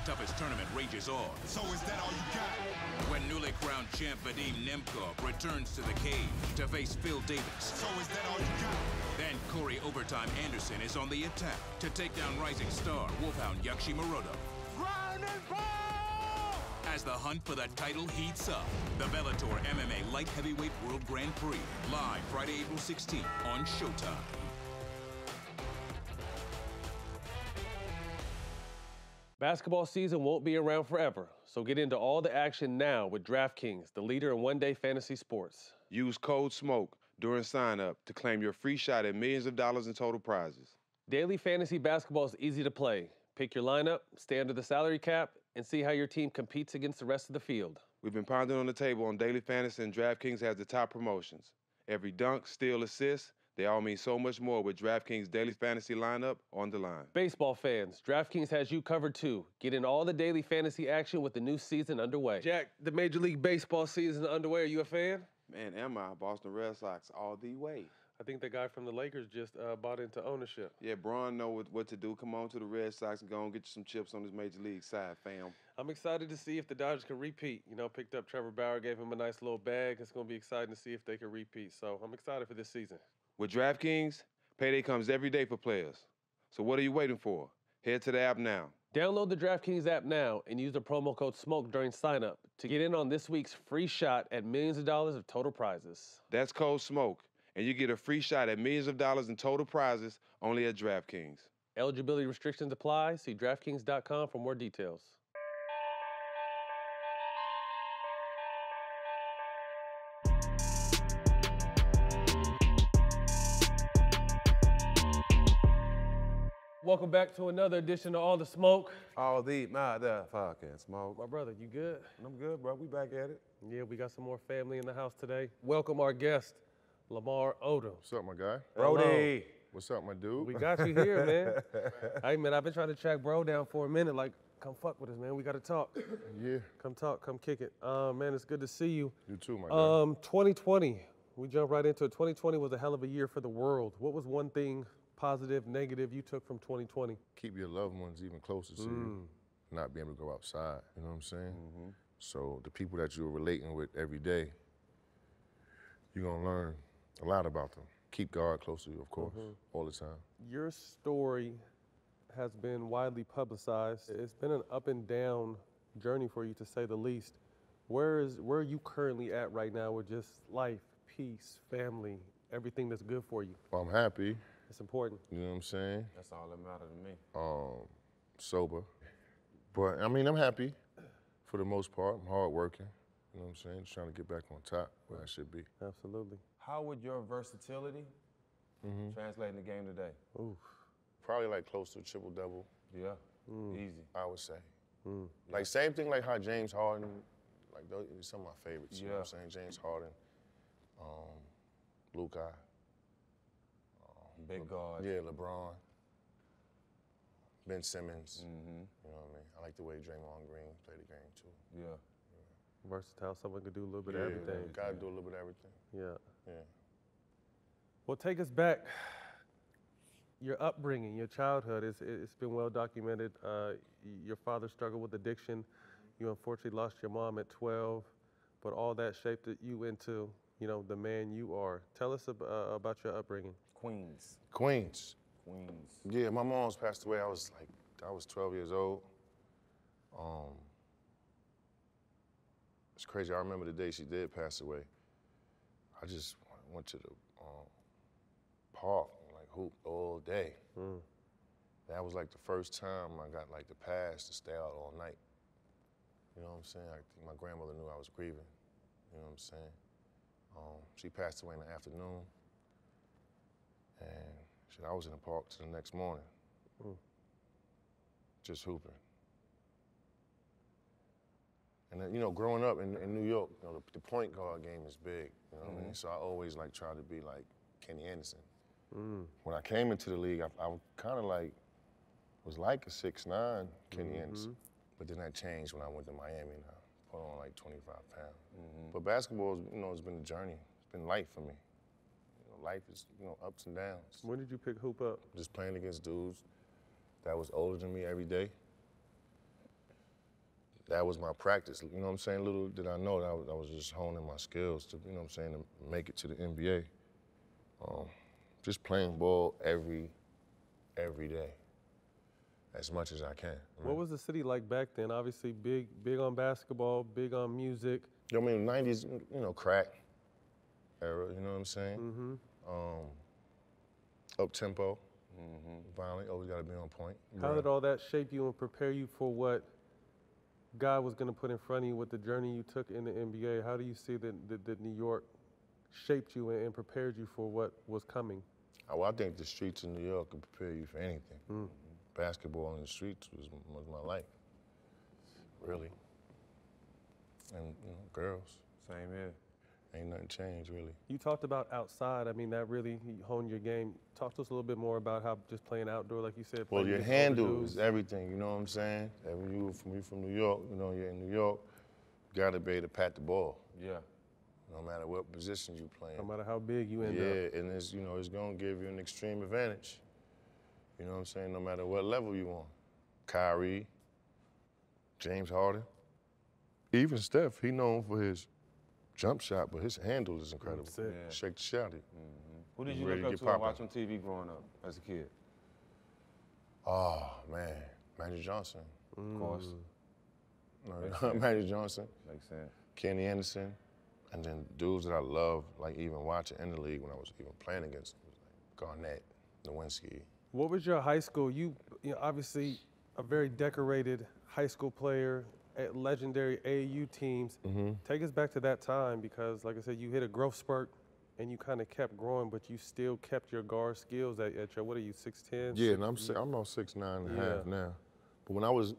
toughest tournament rages on. So is that all you got? When newly crowned champ Vadim Nemkov returns to the cage to face Phil Davis. So is that all you got? Then Corey Overtime Anderson is on the attack to take down rising star Wolfhound Yakshi Morodo. Grind and ball! As the hunt for the title heats up, the Bellator MMA Light Heavyweight World Grand Prix, live Friday, April 16th on Showtime. Basketball season won't be around forever, so get into all the action now with DraftKings, the leader in one-day fantasy sports. Use code SMOKE during sign-up to claim your free shot at millions of dollars in total prizes. Daily fantasy basketball is easy to play. Pick your lineup, stay under the salary cap, and see how your team competes against the rest of the field. We've been pounding on the table on daily fantasy, and DraftKings has the top promotions. Every dunk, steal, assist, they all mean so much more with DraftKings daily fantasy lineup on the line. Baseball fans, DraftKings has you covered too. Get in all the daily fantasy action with the new season underway. Jack, the Major League Baseball season is underway. Are you a fan? Man, am I? Boston Red Sox all the way. I think the guy from the Lakers just bought into ownership. Yeah, Braun know what to do. Come on to the Red Sox and go and get you some chips on this Major League side, fam. I'm excited to see if the Dodgers can repeat. You know, picked up Trevor Bauer, gave him a nice little bag. It's going to be exciting to see if they can repeat. So I'm excited for this season. With DraftKings, payday comes every day for players. So what are you waiting for? Head to the app now. Download the DraftKings app now and use the promo code SMOKE during sign-up to get in on this week's free shot at millions of dollars of total prizes. That's code SMOKE, and you get a free shot at millions of dollars in total prizes only at DraftKings. Eligibility restrictions apply. See DraftKings.com for more details. Welcome back to another edition of All the Smoke. All the motherfucking smoke. My brother, you good? I'm good, bro. We back at it. Yeah, we got some more family in the house today. Welcome our guest, Lamar Odom. What's up, my guy? Brody. What's up, my dude? We got you here, man. Hey, man, I've been trying to track bro down for a minute. Like, come fuck with us, man. We got to talk. Yeah. Come talk, come kick it. Man, it's good to see you. You too, my guy. 2020, we jump right into it. 2020 was a hell of a year for the world. What was one thing, positive, negative, you took from 2020? Keep your loved ones even closer to you. Not being able to go outside, you know what I'm saying? So the people that you're relating with every day, you're gonna learn a lot about them. Keep God close to you, of course, all the time. Your story has been widely publicized. It's been an up and down journey for you, to say the least. Where are you currently at right now with just life, peace, family, everything that's good for you? Well, I'm happy, It's important. you know what I'm saying? That's all that matters to me. Sober. But, I mean, I'm happy for the most part. I'm hardworking, you know what I'm saying? Just trying to get back on top where I should be. Absolutely. How would your versatility translate in the game today? Oof. Probably like close to a triple-double, Yeah, easy. I would say. Like same thing like how James Harden, like those are some of my favorites, you know what I'm saying? James Harden, Luka. Big guard. Yeah, LeBron. Ben Simmons. You know what I mean? I like the way Draymond Green played the game too. Yeah. Versatile, someone could do a little bit of everything. Gotta do a little bit of everything. Yeah. Yeah. Well, take us back. Your upbringing, your childhood, it's been well documented. Your father struggled with addiction. You unfortunately lost your mom at 12, but all that shaped you into, you know, the man you are. Tell us about your upbringing. Queens. Queens. Queens. Yeah, my mom's passed away. I was 12 years old. It's crazy. I remember the day she did pass away. I just went to the park and like hooped all day. That was like the first time I got like the pass to stay out all night. You know what I'm saying? I think my grandmother knew I was grieving. You know what I'm saying? She passed away in the afternoon, and I was in the park till the next morning, just hooping. And then, you know, growing up in New York, you know, the point guard game is big. You know what I mean? So I always like tried to be like Kenny Anderson. When I came into the league, I kind of like was like a 6'9" Kenny Anderson, but then that changed when I went to Miami and I put on like 25 pounds. But basketball, you know, has been a journey. It's been life for me. You know, life is, you know, ups and downs. When did you pick hoop up? Just playing against dudes that was older than me every day. that was my practice. You know what I'm saying? Little did I know that I was just honing my skills to, you know what I'm saying, to make it to the NBA. Just playing ball every day, as much as I can. What was the city like back then? Obviously big on basketball, big on music. I mean, 90s, you know, crack era, you know what I'm saying? Up-tempo, violent, always gotta be on point. How did all that shape you and prepare you for what God was gonna put in front of you with the journey you took in the NBA? How do you see that New York shaped you and prepared you for what was coming? Well, I think the streets of New York can prepare you for anything. Basketball in the streets was my life, really. And, you know, girls. Same here. Ain't nothing changed, really. You talked about outside. I mean, that really honed your game. Talk to us a little bit more about how just playing outdoor, like you said. Well, your handle is everything, you know what I'm saying? When you from New York, you know, you're in New York, you gotta be able to pat the ball. Yeah. No matter what position you playing. No matter how big you end up. Yeah, and it's, you know, it's gonna give you an extreme advantage. You know what I'm saying? No matter what level you on. Kyrie, James Harden, even Steph, he known for his jump shot, but his handle is incredible. That's it. Yeah. Shake the shotty. Who did He's you ready look to up get to and poppin'. watch on TV growing up as a kid? Oh, man, Magic Johnson. Of course. No, Magic Johnson, Makes sense. Kenny Anderson, and then dudes that I love, like even watching in the league when I was even playing against them, like Garnett, Nowinski. What was your high school? You know, obviously a very decorated high school player at legendary AAU teams. Take us back to that time because, like I said, you hit a growth spurt and you kind of kept growing, but you still kept your guard skills at your, what are you, 6'10"? Yeah, and I'm about 6'9" and a half now. But when I was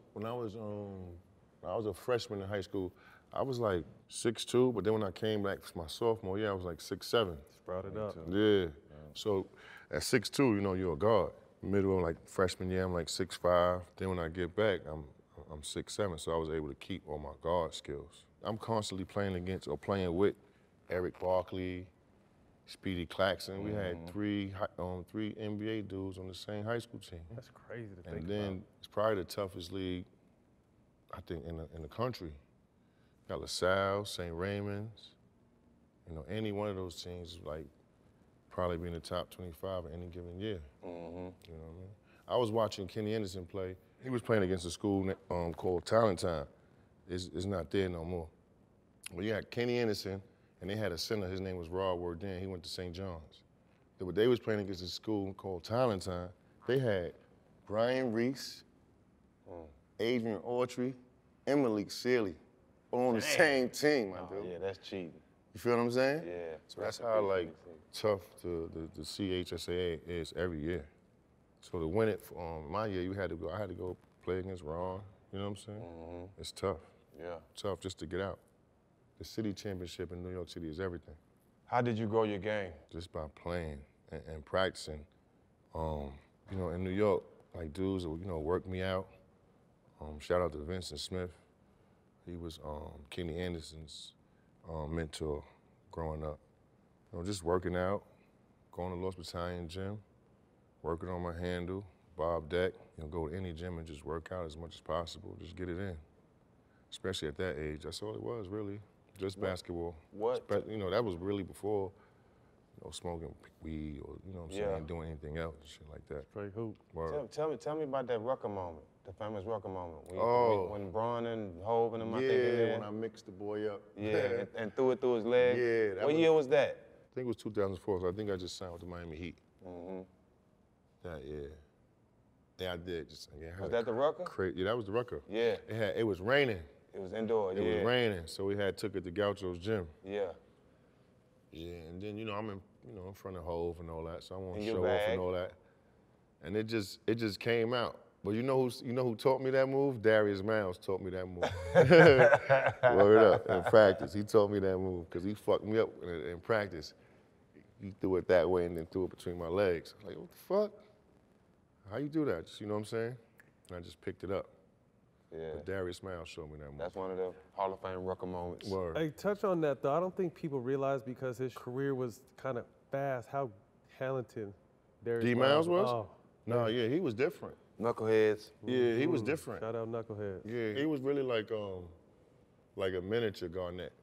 a freshman in high school, I was like 6'2", but then when I came back for my sophomore year, I was like 6'7". Sprouted up. Yeah. So at 6'2", you know, you're a guard. Middle of like freshman year, I'm like 6'5". Then when I get back, I'm 6'7", so I was able to keep all my guard skills. I'm constantly playing against or playing with Eric Barkley, Speedy Claxton. We had three NBA dudes on the same high school team. That's crazy to think And about. then it's probably the toughest league, I think, in the country. Got LaSalle, St. Raymond's. You know, any one of those teams is like probably be in the top 25 in any given year. You know what I mean? I was watching Kenny Anderson play. He was playing against a school called Talent Time. It's not there no more. But you had Kenny Anderson, and they had a center. His name was Rod Warden. He went to St. John's. But they was playing against a school called Talent Time. They had Brian Reese, Adrian Autry, and Malik Sealy on the same team, my dude. Yeah, that's cheating. You feel what I'm saying? Yeah. So that's how like tough the CHSAA is every year. So to win it my year, I had to go play against Ron. You know what I'm saying? It's tough. Yeah. Tough just to get out. The city championship in New York City is everything. How did you grow your game? Just by playing and practicing. You know, in New York, like dudes, you know, work me out. Shout out to Vincent Smith. He was Kenny Anderson's mentor growing up. You know, just working out, going to Lost Battalion gym, working on my handle, Bob Deck. You know, go to any gym and just work out as much as possible. Just get it in. Especially at that age, that's all it was really. Just basketball. You know, that was really before, you know, smoking weed or, you know what I'm saying, doing anything else, shit like that. Straight hoop. Word. Tell me about that Rucker moment, the famous Rucker moment. When Bron and Hov and them, I think, Yeah, when I mixed the boy up. Yeah, and threw it through his leg. Yeah. What year was that? I think it was 2004, so I think I just signed with the Miami Heat. That year. Yeah, I did. Was that the Rucker? Yeah, that was the Rucker. Yeah. It was raining. It was indoor, It was raining, so we took it to Gaucho's gym. Yeah. Yeah, and then, you know, I'm in front of Hov and all that, so I want In to your show off bag. and all that. And it just came out. But you know who taught me that move? Darius Miles taught me that move. Word up, in practice. He taught me that move because he fucked me up in practice. He threw it that way and then threw it between my legs. I'm like, what the fuck? How you do that? Just, you know what I'm saying? And I just picked it up. Yeah. But Darius Miles showed me that move. That's one of the Hall of Fame Rucker moments. Word. Hey, touch on that though. I don't think people realize because his career was kind of fast how talented Darius D. Miles was? Oh, No, yeah, he was different. Knuckleheads. Yeah, he was different. Shout out Knucklehead. Yeah, he was really like a miniature Garnett.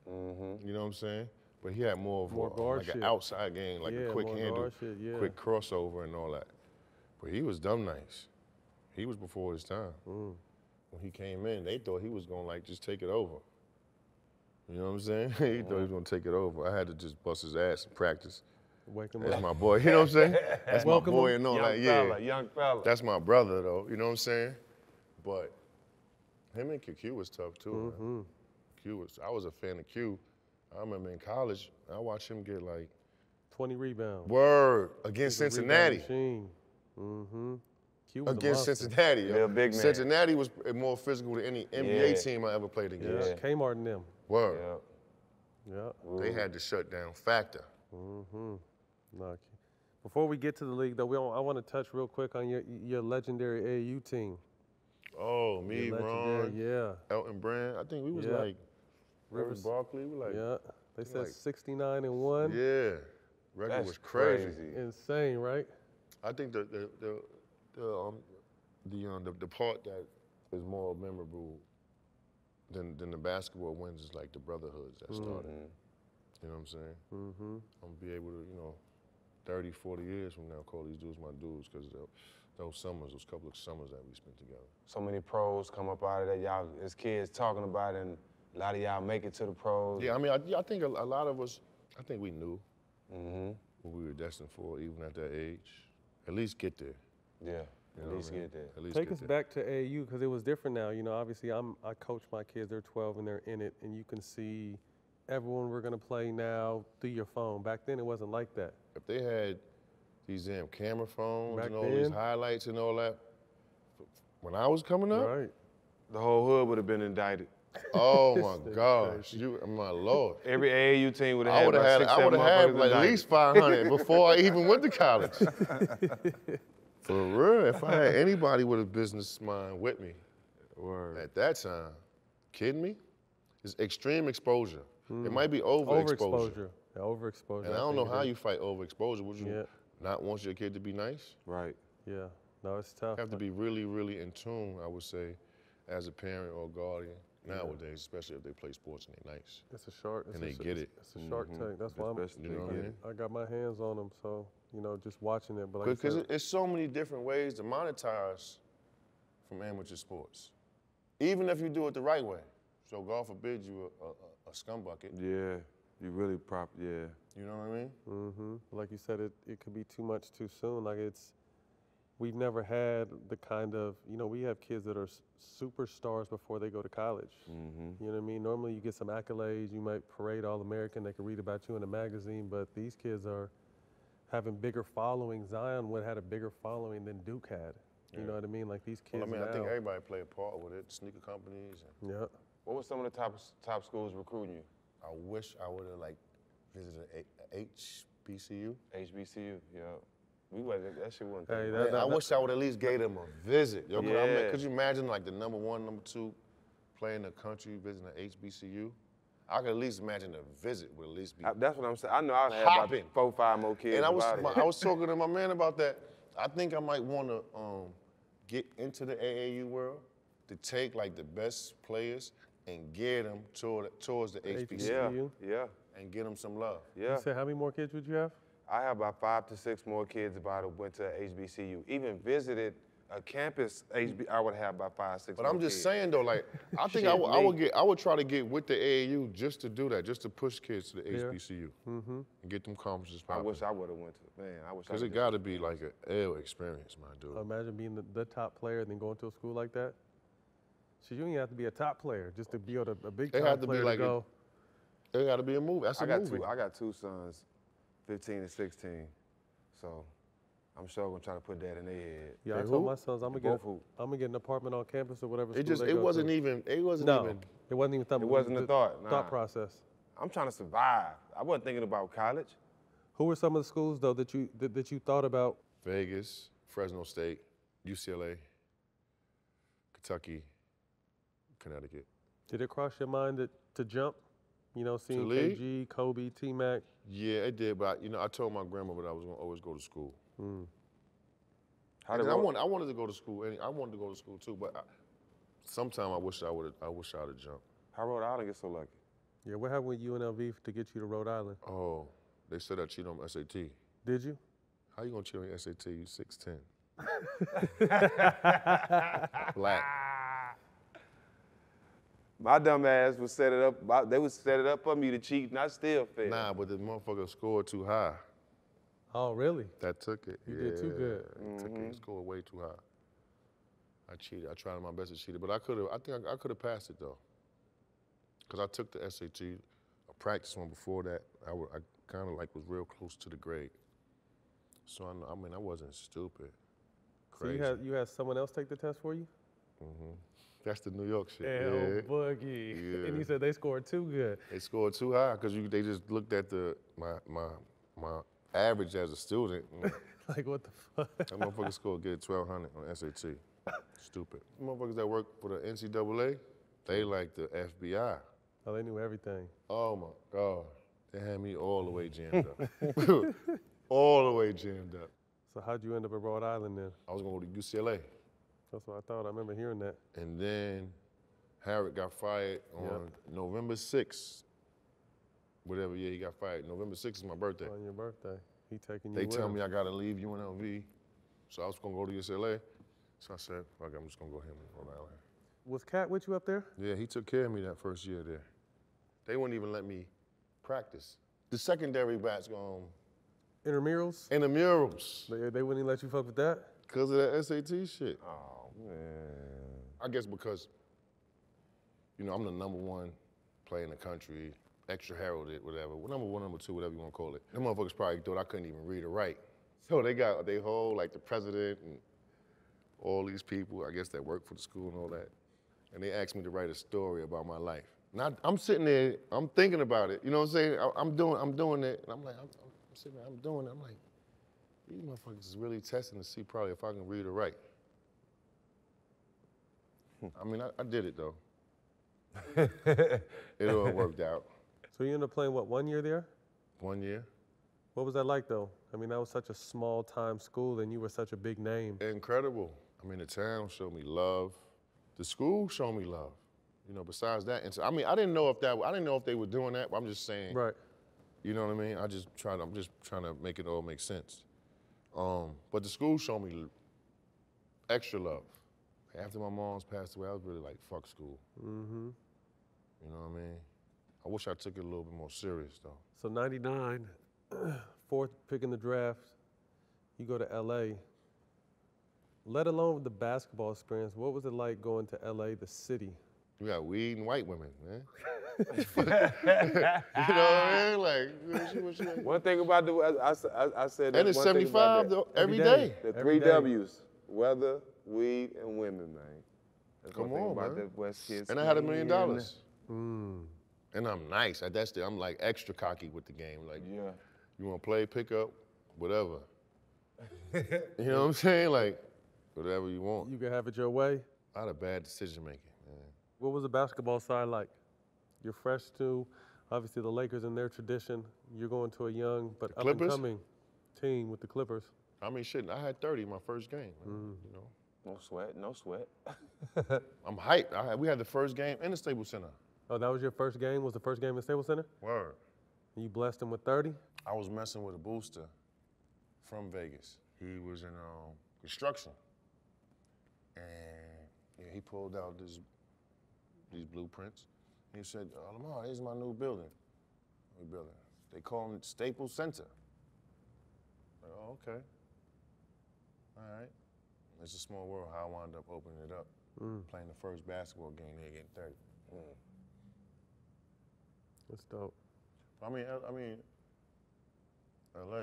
You know what I'm saying? But he had more of guard like shit. an outside game, like a quick more handle, guard shit, yeah. quick crossover and all that. But he was dumb nice. He was before his time. When he came in, they thought he was gonna like just take it over. You know what I'm saying? He thought he was gonna take it over. I had to just bust his ass in practice. Wake him That's up. my boy. You know what I'm saying? That's Welcome my boy him. and all Young that. fella, Yeah, young fella. that's my brother though. You know what I'm saying? But him and Q was tough too. Man. I was a fan of Q. I remember in college, I watched him get like 20 rebounds. word against He's a rebound Cincinnati. machine. Q was a Against monster. Cincinnati. Yeah, yo. big man. Cincinnati was more physical than any NBA Yeah. team I ever played against. Yeah, Kmart and them. Word. Yeah. Yeah. They had the shutdown factor. No, before we get to the league, though, I want to touch real quick on your legendary AAU team. Oh, me, Your Ron, legendary, Elton Brand. I think we was Yeah. like Rivers Barkley. We like, yeah. They said like- 69-1. yeah. Record That's was crazy. Insane, right? I think the part that is more memorable than the basketball wins is like the brotherhoods that started. You know what I'm saying? I'm gonna be able to, 30, 40 years from now, call these dudes my dudes because those couple of summers that we spent together. So many pros come up out of that. Y'all, as kids, talking about it, and a lot of y'all make it to the pros. Yeah, I mean, I think a lot of us, I think we knew what we were destined for, even at that age. At least get there. Yeah, You at know least what I mean? get there. At least Take get us there. back to AAU because it was different now. Obviously I coach my kids, they're 12 and they're in it, and you can see everyone we're gonna play now through your phone. Back then it wasn't like that. If they had these damn camera phones Back and all these then? highlights and all that, when I was coming up, Right. The whole hood would have been indicted. oh my gosh, my Lord. Every AAU team would have I had would have about had, 6, I 7 would have had motherfuckers like at indicted. least 500 before I even went to college. For real, if I had anybody with a business mind with me Word. at that time, kidding me? It's extreme exposure. It might be overexposure. Overexposure. Yeah, overexposure. And I don't know think how it you is. fight overexposure. Would you Yeah. not want your kid to be nice? Right. Yeah. No, it's tough. You have to be really, really in tune, I would say, as a parent or guardian nowadays, especially if they play sports and they're nice. It's a shark. And they get it. It's a shark tank. That's why Especially You know what I mean? I got my hands on them. So just watching it. But like Because you said, it's so many different ways to monetize from amateur sports, even if you do it the right way. So God forbid you a scumbucket. Yeah. You really yeah. You know what I mean? like you said, it could be too much too soon. Like we've never had the kind of, we have kids that are superstars before they go to college. You know what I mean? Normally you get some accolades, you might parade All-American, they can read about you in a magazine, but these kids are having bigger following. Zion would have had a bigger following than Duke had. You know what I mean? Like these kids Well, I mean, now. I think everybody played a part with it. Sneaker companies. And Yeah. What was some of the top schools recruiting you? I wish I would have visited a HBCU. HBCU, yeah. That shit wasn't Hey, that. Man, I wish I would at least gave them a visit. Yo, Yeah. could you imagine like the number 1, number 2 player in the country visiting an HBCU? I could at least imagine a visit would at least be. That's what I'm saying. I know I'd have Hopping. about 4, 5 more kids. And I about it. was talking to my man about that. I think I might want to get into the AAU world to take like the best players and get them towards the HBCU Yeah. and get them some love. Yeah. You said how many more kids would you have? I have about 5 to 6 more kids about who went to HBCU. Even visited a campus, I would have about 5, 6 But more I'm just kids. saying though, like I think I would try to get with the AAU just to do that, just to push kids to the HBCU and get them conferences I popping. wish I would have went to, man, I wish I Because it could got to be like an ill experience, my dude. Imagine being the top player and then going to a school like that. So you don't even have to be a top player just to be able to, a big They time have to be player like to go. It got to be a movie. That's a movie. I got 2 sons, 15 and 16. So I'm sure I'm gonna try to put that in their head. Yeah, I Hey, told who? my sons I'm gonna get an apartment on campus or whatever. It school they it go wasn't to. even No, it wasn't even It wasn't a thought, nah. Thought process. I'm trying to survive. I wasn't thinking about college. Who were some of the schools though that you thought about? Vegas, Fresno State, UCLA, Kentucky, Connecticut. Did it cross your mind to jump? Seeing leave? KG, Kobe, T-Mac. Yeah, it did, but I told my grandma that I was gonna always go to school. How And did I Rhode- wanted to go to school. I wanted to go to school too, but sometime I wish I would have jumped. How Rhode Island get so lucky? Yeah, what happened with UNLV to get you to Rhode Island? Oh, they said I cheated on my SAT. Did you? How you gonna cheat on your SAT? You 6'10". Black. My dumb ass would set it up. They would set it up for me to cheat, and I still failed. Nah, but the motherfucker scored too high. Oh, really? That took it. You did too good. It took it. He scored way too high. I cheated. I tried my best to cheat it, but I think I could have passed it though. Cause I took the SAT, a practice one before that. I kind of like was real close to the grade. So I wasn't stupid. Crazy. So you had someone else take the test for you? That's the New York shit. L Yeah. Boogie. Yeah. And you said they scored too good. They scored too high because they just looked at my average as a student. Like, what the fuck? That motherfucker scored good 1,200 on SAT. Stupid. Motherfuckers that work for the NCAA, they like the FBI. Oh, they knew everything. Oh my God. They had me all the way jammed up. All the way jammed up. So how'd you end up at Rhode Island then? I was gonna go to UCLA. That's what I thought. I remember hearing that. And then Harrod got fired on November 6th. Whatever year he got fired. November 6th is my birthday. On your birthday. He taking you They with tell him. me I gotta leave UNLV. So I was gonna go to UCLA. So I said, fuck it, I'm just gonna go here in Rhode Island. Was Cat with you up there? Yeah, he took care of me that first year there. They wouldn't even let me practice. The secondary bats going Intramurals? intramurals They wouldn't even let you fuck with that? because of that SAT shit. Oh man. I guess because, I'm the #1 player in the country, extra heralded, whatever. Well, #1, #2, whatever you want to call it. Them motherfuckers probably thought I couldn't even read or write. So they whole, like the president and all these people, I guess, that work for the school and all that. And they asked me to write a story about my life. Now, I'm sitting there, I'm thinking about it. You know what I'm saying? I'm doing it. And I'm like, I'm sitting there, I'm doing it. I'm like, these motherfuckers is really testing to see probably if I can read or write. I mean, I did it though. It all worked out. So you ended up playing, what, 1 year there? 1 year. What was that like, though? I mean, that was such a small-time school, and you were such a big name. Incredible. I mean, the town showed me love. The school showed me love. Besides that, and so, I mean, I didn't know if they were doing that, but I'm just saying. Right. You know what I mean? I'm just trying to make it all make sense. But the school showed me extra love. After my mom's passed away, I was really like, fuck school. Mm-hmm. You know what I mean? I wish I took it a little bit more serious though. So 99, 4th pick in the draft, you go to LA. Let alone the basketball experience, what was it like going to LA, the city? You got weed and white women, man. You know what I mean? Like, what you One thing about I said. and it's one thing 75 about that. though, every Every day. day. The Every 3 day. W's: weather, weed, and women, man. That's Come one thing on, about man. the West Kids. And I had $1 million. Mm. And I'm nice. I'm like extra cocky with the game. Like, Yeah. you want to play, pick up, whatever. You know what I'm saying? Like, whatever you want. You could have it your way. I had a bad decision making, man. What was the basketball side like? You're fresh to, obviously, the Lakers and their tradition. You're going to a young but Clippers? up-and-coming team with the Clippers. I mean, shit, I had 30 my first game. Man, No sweat, no sweat. I'm hyped. We had the first game in the Staples Center. Oh, that was your first game? Was the first game in Staples Center? Word. And you blessed him with 30? I was messing with a booster from Vegas. He was in construction. And yeah, he pulled out these blueprints. He said, Lamar, here's my new building. New building. They call it Staples Center. Like, oh, okay. All right. It's a small world how I wound up opening it up, playing the first basketball game there, getting 30. That's dope. I mean, LA,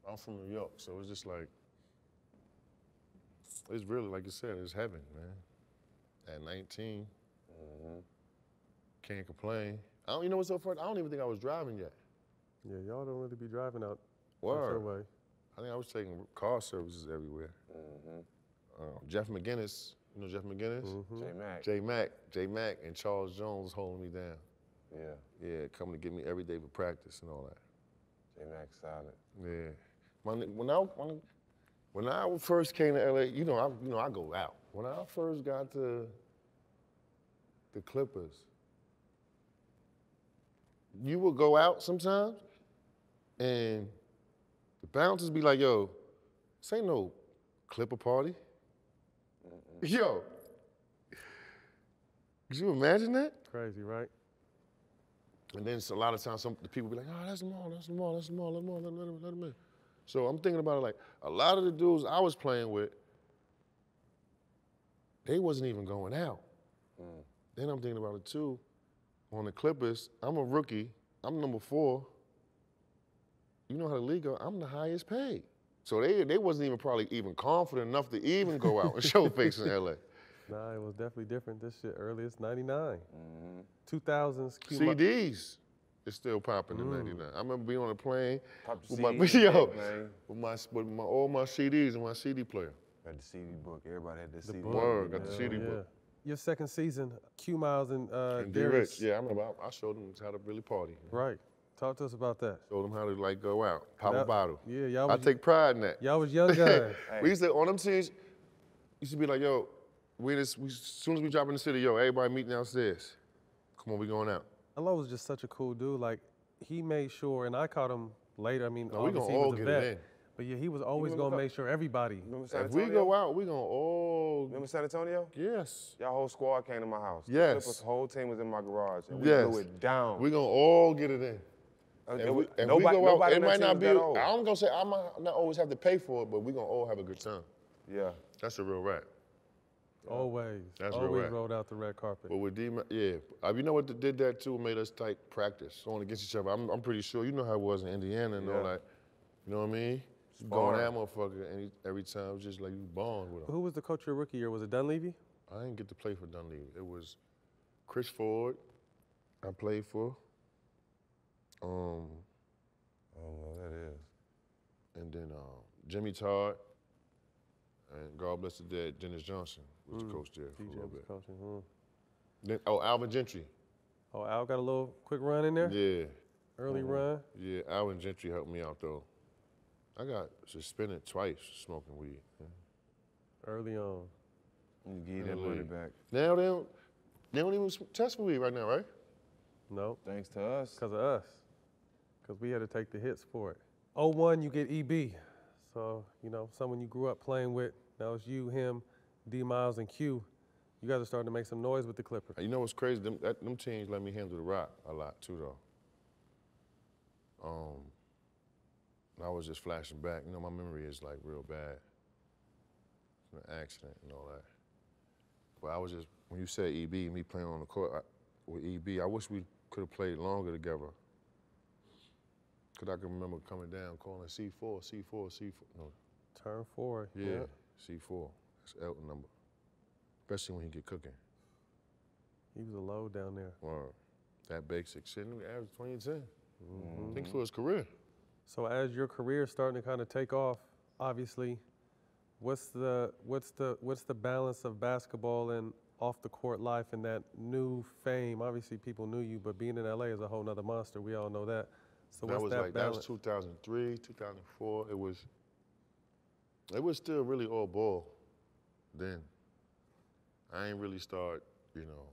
I'm from New York, so it's just like, it's really, like you said, it's heaven, man. At 19, can't complain. You know what's so funny? I don't even think I was driving yet. Yeah, y'all don't really be driving out Word. that way. I think I was taking car services everywhere. Jeff McGinnis, you know Jeff McGinnis? J Mac and Charles Jones was holding me down. Yeah. Yeah, coming to get me every day for practice and all that. J-Mac solid. Yeah. When I first came to LA, I go out. When I first got to the Clippers, you would go out sometimes, and the bouncers be like, yo, this ain't no Clipper party. Yo, could you imagine that? Crazy, right? And then a lot of times the people be like, oh, that's Lamar, let him in. So I'm thinking about it like, a lot of the dudes I was playing with, they wasn't even going out. Then I'm thinking about it too, on the Clippers, I'm a rookie, I'm number 4. You know how the league go, I'm the highest paid. So they wasn't even probably even confident enough to even go out and show face in LA. Nah, it was definitely different. This shit earliest, 99. 2000s. CDs is still popping in 99. I remember being on a plane with CD, with all my CDs and my CD player. Had the CD book. Everybody had the CD book. book. Word, got the CD book. Your second season, Q Miles and And Darius. D-Rich, yeah, I remember I showed them how to really party. Right. Talk to us about that. Showed them how to like go out, pop a bottle. Yeah, y'all I was, take pride in that. y'all was young guys. We used to, on them teams, used to be like, yo, as soon as we drop in the city, yo, everybody meeting downstairs. Come on, we going out. Allah was just such a cool dude. Like, he made sure, and I caught him later. I mean, No, we obviously gonna all he was a get vet. it in. But yeah, he was always remember gonna make sure everybody. Remember San If we Antonio? go out, we gonna all, Remember San Antonio? yes. Y'all whole squad came to my house. Yes. The Clippers whole team was in my garage, and we Yes. blew it down. We gonna all get it in. And we go nobody out, it on that might team not was be, that old. I'm gonna say I might not always have to pay for it, but we gonna all have a good time. Yeah. That's a real rap. Always. That's real always rap. rolled out the red carpet. But with yeah. You know what did that too? Made us tight practice, going against each other. I'm pretty sure, you know how it was in Indiana and all that. You know what I mean? Going at that motherfucker and every time, it was just like you bond with him. Who was the coach your rookie year? Was it Dunleavy? I didn't get to play for Dunleavy. It was Chris Ford I played for. I don't know who that is. And then Jimmy Todd, and God bless the dead, Dennis Johnson was the coach there for a little bit. Coaching. Then, Alvin Gentry. Oh, Al got a little quick run in there? Yeah. Early run? Yeah, Alvin Gentry helped me out though. I got suspended twice smoking weed. Early on. You give that money back. Now they don't even test for weed right now, right? No, Thanks to us. because of us. Because we had to take the hits for it. 01, you get EB. So, you know, someone you grew up playing with. Now it's you, him, D Miles, and Q. You guys are starting to make some noise with the Clippers. You know what's crazy? Them teams let me handle the rock a lot too, though. I was just flashing back. You know, my memory is like real bad. An accident and all that. But I was just, when you said EB, me playing on the court with EB, I wish we could have played longer together. Because I can remember coming down, calling C4. No, Turn 4. yeah, C4. That's Elton number. Especially when he get cooking. He was a load down there. Or that basic shit, we averaged 20 and 10. I think for his career. So as your career is starting to kind of take off, obviously, what's the balance of basketball and off the court life and that new fame? Obviously, people knew you, but being in LA is a whole nother monster. We all know that. So what's that balance? That was 2003, 2004. It was still really all ball then. I ain't really start, you know,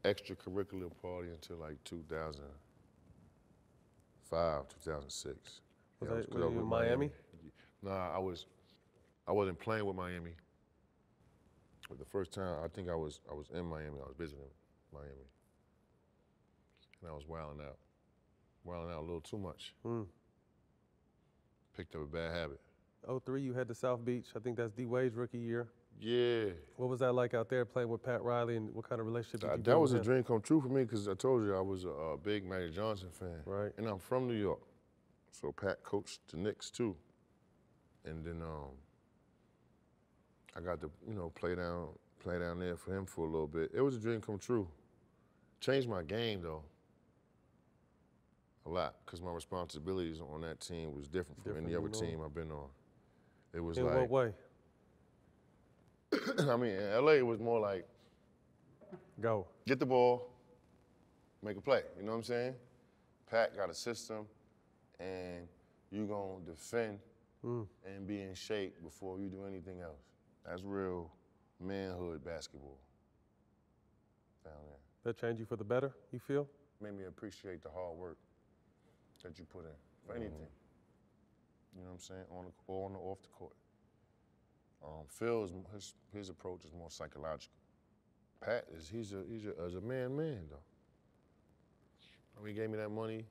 extracurricular party until like 2005, 2006. Was Yeah, that I was in Miami? Nah, I wasn't playing with Miami. But the first time, I think I was in Miami. I was visiting Miami. And I was wilding out a little too much. Picked up a bad habit. 03, you head to South Beach. I think that's D Wade's rookie year. Yeah. What was that like out there playing with Pat Riley, and what kind of relationship did you That build was with a him? dream come true for me because I told you I was a big Magic Johnson fan. Right. And I'm from New York. So Pat coached the Knicks too. And then I got to, you know, play down there for him for a little bit. It was a dream come true. Changed my game though. A lot, because my responsibilities on that team was different from any other team I've been on. It was In like, what way? I mean, in LA, it was more like, Go. get the ball, make a play, you know what I'm saying? Pat got a system, and you gonna defend and be in shape before you do anything else. That's real manhood basketball down there. That changed you for the better, you feel? Made me appreciate the hard work that you put in for anything. You know what I'm saying? On or off the court. Phil his approach is more psychological. Pat he's a man though. When he gave me that money,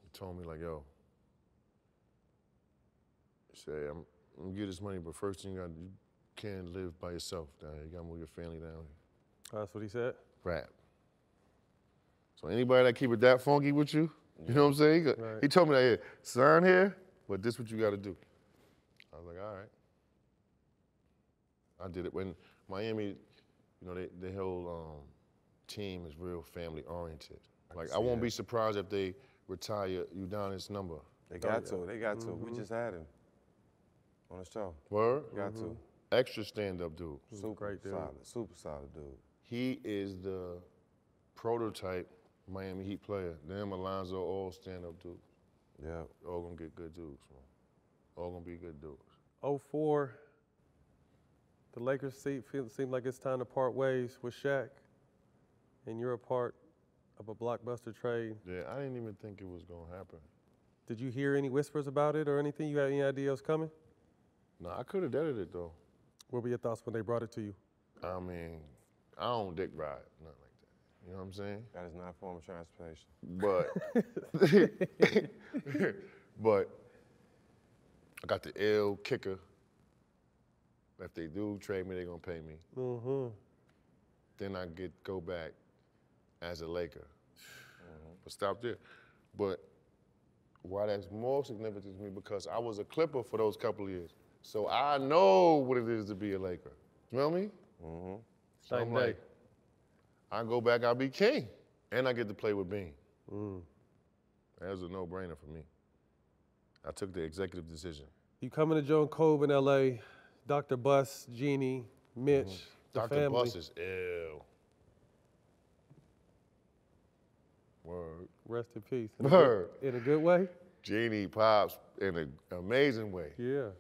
he told me like, yo, he said, I'm gonna give this money, but first thing you can't live by yourself down here. You gotta move your family down here. That's what he said? Rap. So anybody that keep it that funky with you, you know what I'm saying? Right. He told me that, here, son here, but this what you gotta do. I was like, all right. I did it when Miami, you know, the whole team is real family oriented. Like, I won't be surprised if they retire you down this number. They got to. We just had him on the show. Word? Got to. Extra stand-up dude. Super great dude. solid. Super solid dude. He is the prototype Miami Heat player. Them, Alonzo, all stand-up dudes. Yeah. All gonna get good dudes, man. All gonna be good dudes. 04, the Lakers seem like it's time to part ways with Shaq, and you're a part of a blockbuster trade. Yeah, I didn't even think it was gonna happen. Did you hear any whispers about it or anything? You had any idea it was coming? No, I could have done it though. What were your thoughts when they brought it to you? I mean, I don't dick ride, nothing like that. You know what I'm saying? That is not a form of transportation. But I got the L kicker. If they do trade me, they're gonna pay me. Then I go back as a Laker. But stop there. But why that's more significant to me, because I was a Clipper for those couple of years. So I know what it is to be a Laker. You know what I mean? So I'm like, I go back, I'll be king. And I get to play with Bean. That was a no-brainer for me. I took the executive decision. You coming to Joe and Cove in LA, Dr. Buss, Jeannie, Mitch, the Dr. family. Buss is ill. Word. Rest in peace. Word. In a good way? Jeannie Pops in an amazing way. Yeah.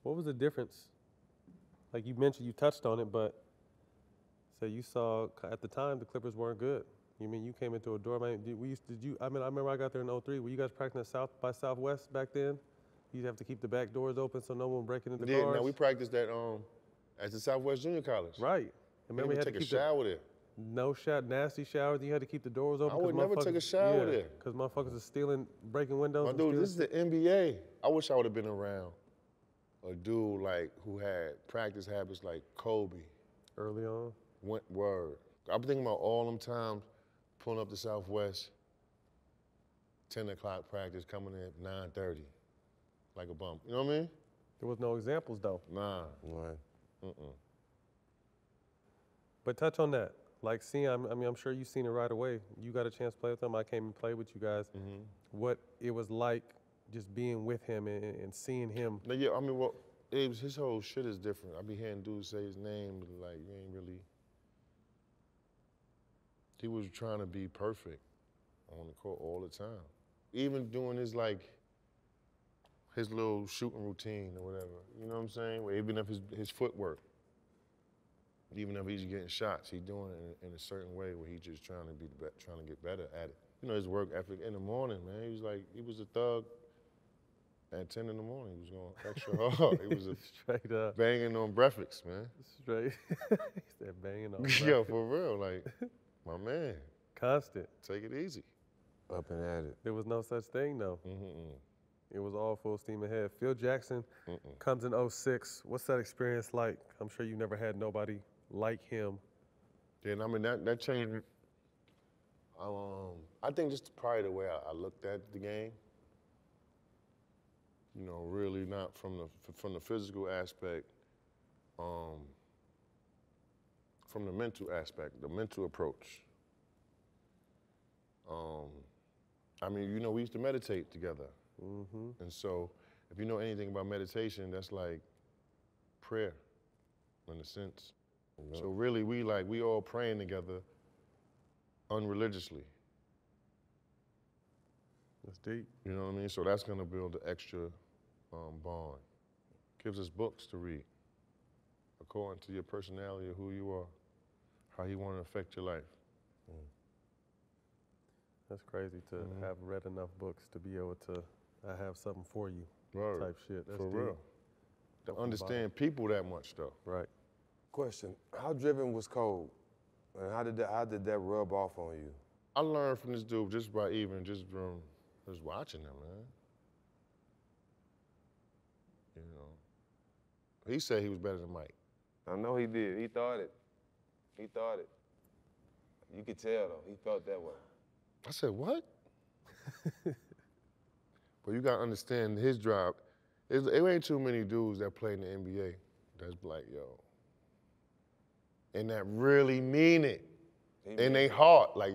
What was the difference? Like you mentioned, you touched on it, but so you saw at the time the Clippers weren't good. You mean you came into a door, man? I remember I got there in 03. Were you guys practicing at South by Southwest back then? You'd have to keep the back doors open so no one breaking into cars? Yeah, no, we practiced at the Southwest Junior College. Right. Remember we had to take a shower there. No shower, nasty showers. You had to keep the doors open. I would never take a shower there. Because motherfuckers are stealing, breaking windows. My dude, this is the NBA. I wish I would have been around a dude like who had practice habits like Kobe. Early on? Word. I'm thinking about all them times pulling up to Southwest, 10 o'clock practice, coming in at 9:30, like a bump. You know what I mean? There was no examples though. Nah. Right. But touch on that. Like I'm sure you've seen it right away. You got a chance to play with him. I came and played with you guys. What it was like just being with him and seeing him. No, yeah, I mean, well, his whole shit is different. I be hearing dudes say his name, like, you ain't really. He was trying to be perfect on the court all the time. Even doing his little shooting routine or whatever. You know what I'm saying? Where even if his footwork, even if he's getting shots, he's doing it in a certain way where he's just trying to get better at it. You know, his work ethic in the morning, man. He was a thug. At 10 in the morning, he was going extra hard. He was straight up banging on breakfast, man. Straight. He said banging on breakfast. Yeah, for real. Like, my man. Constant. Take it easy. Up and at it. There was no such thing, though. It was all full steam ahead. Phil Jackson comes in 06. What's that experience like? I'm sure you never had nobody like him. Yeah, and I mean, that changed. I think just probably the way I looked at the game. You know, really not from the physical aspect, from the mental aspect, the mental approach. I mean, you know, we used to meditate together. And so, if you know anything about meditation, that's like prayer, in a sense. So really, we all praying together unreligiously. That's deep. You know what I mean? So that's gonna build the extra bond. Gives us books to read according to your personality or who you are, how you want to affect your life. That's crazy to have read enough books to be able to have something for you Right. type shit. That's For deep. real. To understand people that much, though. Right. Question, how driven was Cole? And how did that rub off on you? I learned from this dude just from watching him, man. You know, he said he was better than Mike. I know he did. He thought it. You could tell, though. He felt that way. I said, what? But you gotta understand his drive. It ain't too many dudes that play in the NBA that's like, yo, and that really mean it. And they heart, like,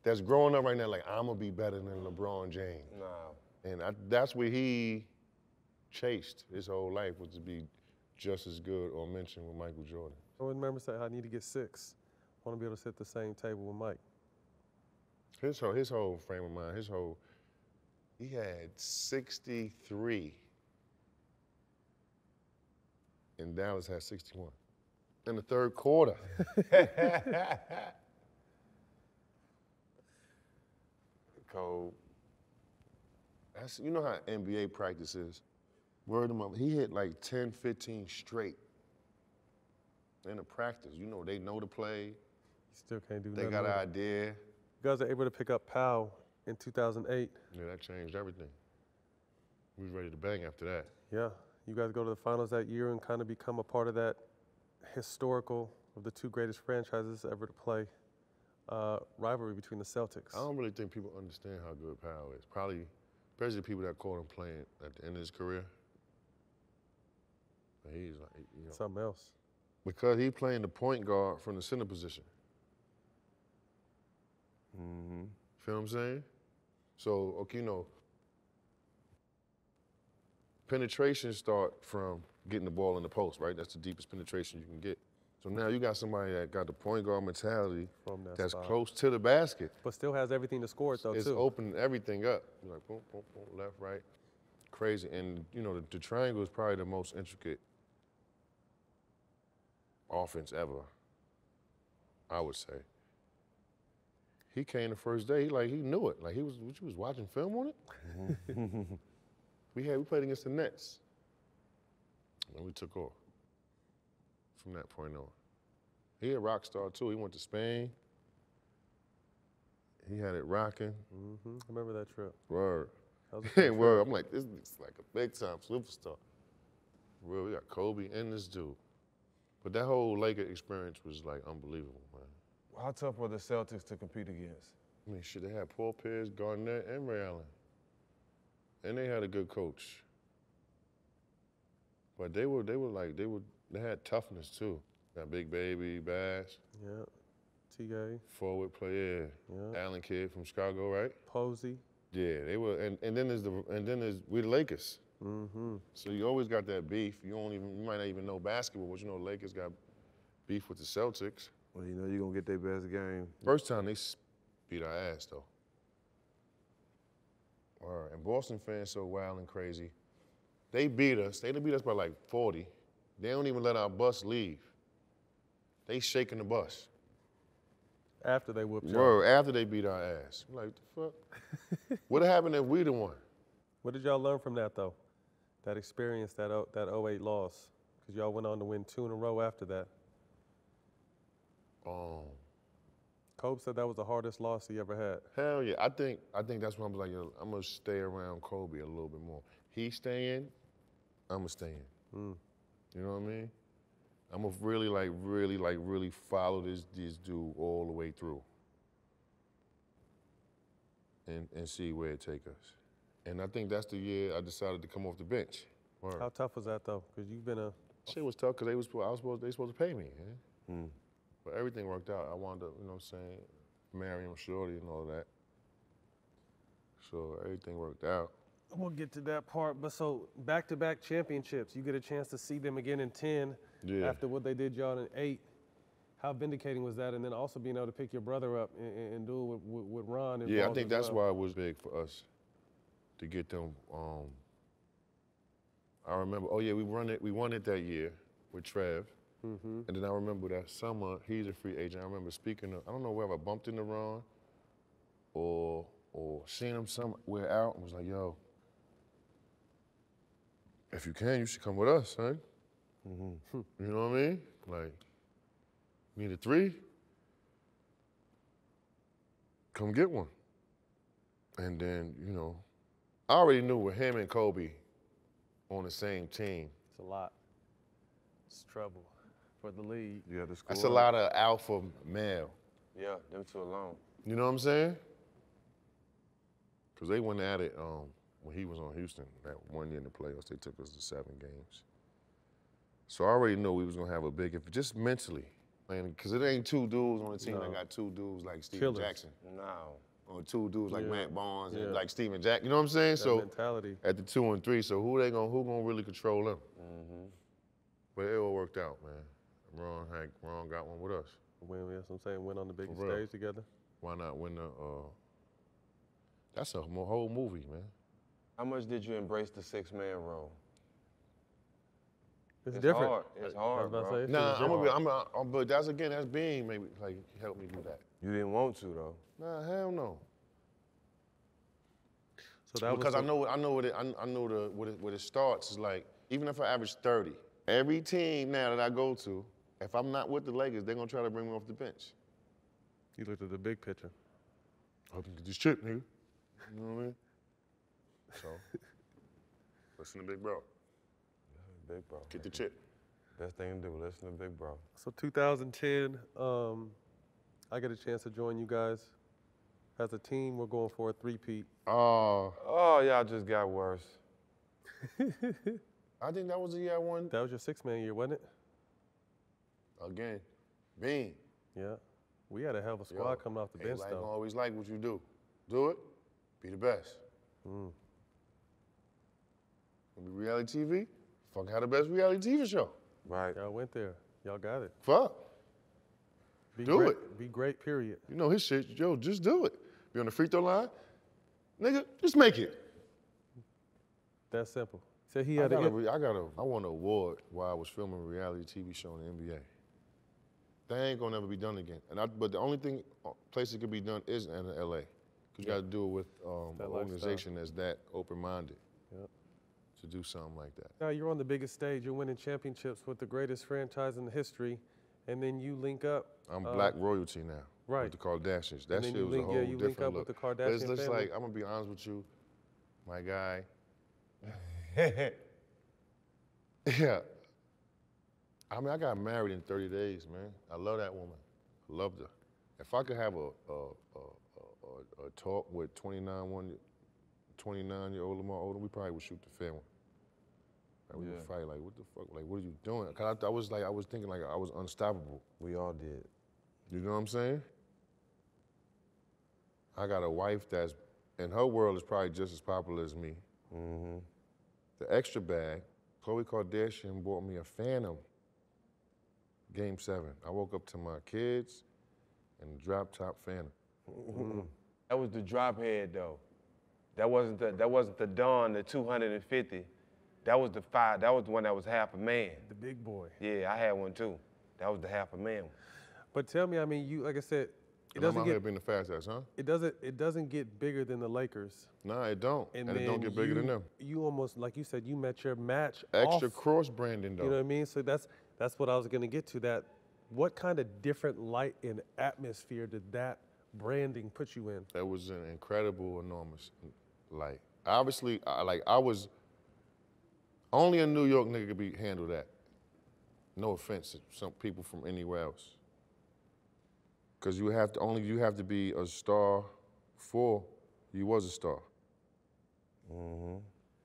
that's growing up right now, like, I'm gonna be better than LeBron James. Nah. And that's what he chased his whole life, was to be just as good or mentioned with Michael Jordan. I remember saying, I need to get 6. I want to be able to sit at the same table with Mike. His whole frame of mind, he had 63, and Dallas had 61 in the third quarter. Cole. You know how NBA practice is. Word him up, he hit like 10, 15 straight in the practice. You know, they know the play. You still can't do They nothing got an with it. idea. You guys are able to pick up Powell in 2008. Yeah, that changed everything. We was ready to bang after that. Yeah, you guys go to the finals that year and kind of become a part of that historical of the 2 greatest franchises ever to play rivalry between the Celtics. I don't really think people understand how good Powell is. Probably, especially people that caught him playing at the end of his career. But he's like, you know. Something else. Because he playing the point guard from the center position. Feel what I'm saying? So, okay, you know, penetration start from getting the ball in the post, right? That's the deepest penetration you can get. So now you got somebody that got the point guard mentality From that that's spot. close to the basket. But still has everything to score it, though, It's too. opening everything up. You're like, boom, boom, boom, left, right. Crazy. And, you know, the triangle is probably the most intricate offense ever, I would say. He came the first day, he knew it. Like, you was watching film on it? We played against the Nets. And we took off from that point on. He a rock star, too. He went to Spain. He had it rocking. I remember that trip. Word. That was a fun Word. trip. I'm like, this is like a big-time superstar. Real, we got Kobe and this dude. But that whole Laker experience was, like, unbelievable, man. How tough were the Celtics to compete against? I mean, shit, they had Paul Pierce, Garnett, and Ray Allen. And they had a good coach. But they had toughness, too. Got Big Baby, Bass. Yeah. T.A. Forward player. Yeah. Allen kid from Chicago, right? Posey. Yeah, they were, and then we the Lakers. So you always got that beef. You might not even know basketball, but you know the Lakers got beef with the Celtics. Well, you know you're going to get their best game. First time they beat our ass, though. And Boston fans so wild and crazy. They beat us. They beat us by like 40. They don't even let our bus leave. They shaking the bus. After they whooped y'all. Word, after they beat our ass. I'm like, what the fuck? What'd happen if we the one? What did y'all learn from that, though? That experience, that 08 loss? Because y'all went on to win 2 in a row after that. Kobe said that was the hardest loss he ever had. Hell yeah. I think that's why I'm like, yo, I'm gonna stay around Kobe a little bit more. He's staying, I'm gonna stay in. You know what I mean? I'm gonna really follow this dude all the way through. And see where it take us. And I think that's the year I decided to come off the bench. Word. How tough was that, though? Because you've been a... Shit was tough because they supposed to pay me, man. But everything worked out. I wound up, you know what I'm saying, marrying Shorty and all that. So everything worked out. We'll get to that part, but so back-to-back championships, you get a chance to see them again in 10 after what they did y'all in 8. How vindicating was that? And then also being able to pick your brother up and do it with Ron involved. Yeah, I think as that's well. why it was big for us to get them I remember, oh yeah, we won it that year with Trev. And then I remember that summer, he's a free agent. I remember speaking to, I don't know whether I bumped into Ron or seen him somewhere out and was like, yo, if you can, you should come with us, son. You know what I mean? Like, need a 3? Come get one. And then, you know, I already knew with him and Kobe on the same team. It's a lot. It's trouble for the league. Yeah, the score. That's a lot of alpha male. Yeah, them two alone. You know what I'm saying? Because they went at it when he was on Houston, that one year in the playoffs. They took us to 7 games. So I already knew we was going to have a big, just mentally. Because it ain't 2 dudes on the team that got 2 dudes like Steven Jackson. No. Or 2 dudes like Matt Barnes and like Steven Jackson. You know what I'm saying? That so mentality. At the 2 and 3, so who gonna really control them? But it all worked out, man. Ron got one with us. That's what I'm saying, went on the biggest real. stage together. Why not win the? That's a whole movie, man. How much did you embrace the 6-man role? It's It's different. hard. It's hard, I was about to bro. say, Nah, but that's being maybe like help me do that. You didn't want to, though. Nah, hell no. So that Because was I know what it starts is like, even if I average 30, every team now that I go to, if I'm not with the Lakers, they're gonna try to bring me off the bench. You looked at the big picture. I can get this chip, nigga. You know what I mean? So, listen to Big Bro. Big bro. Get the chip. Best thing to do, listen to Big Bro. So 2010, I get a chance to join you guys. As a team, we're going for a 3-peat. Oh, Y'all just got worse. I think that was the year I won. That was your 6-man year, wasn't it? Again, Bean. Yeah. We had a hell of a squad coming off the bench, Everybody though. gonna always like what you do. Do it, be the best. Gonna be reality TV, fuck had the best reality TV show. Right. Y'all went there. Y'all got it. Fuck. Be Do great. it. Be great, period. You know his shit, yo, just do it. Be on the free throw line, nigga, just make it. That's simple. So he I had won an award while I was filming a reality TV show in the NBA. That ain't gonna never be done again. But the only place it could be done is in LA. Cause you gotta do it with an organization that's that open-minded to do something like that. Now you're on the biggest stage. You're winning championships with the greatest franchise in history, and then you link up. I'm black royalty now. Right. With the Kardashians. That And then shit you was link- a whole yeah, you different link up look. with the Kardashian It's family. like, I'm gonna be honest with you, my guy. Yeah. I mean, I got married in 30 days, man. I love that woman. I loved her. If I could have a talk with 29-year-old Lamar Odom, we probably would shoot the film. Like, we would fight, like, what the fuck? Like, what are you doing? Cause I was thinking like I was unstoppable. We all did. You know what I'm saying? I got a wife that's, in her world, is probably just as popular as me. The extra bag, Khloe Kardashian bought me a Phantom Game 7. I woke up to my kids and the drop top Phantom. That was the drop head, though. That wasn't the Dawn, the 250. That was the 5. That was the one that was half a man. The big boy. Yeah, I had one too. That was the half a man. But tell me, I mean, you, like I said, it And I'm doesn't out get here being the fast ass, huh? it doesn't get bigger than the Lakers. Nah, it don't. And it then don't get bigger than them. You almost, like you said, you met your match. Extra off, cross branding though. You know what I mean? So that's what I was gonna get to. That what kind of different light and atmosphere did that branding put you in? That was an incredible, enormous light. Obviously, I was only a New York nigga could handle that. No offense to some people from anywhere else. Cause you have to be a star before you was a star.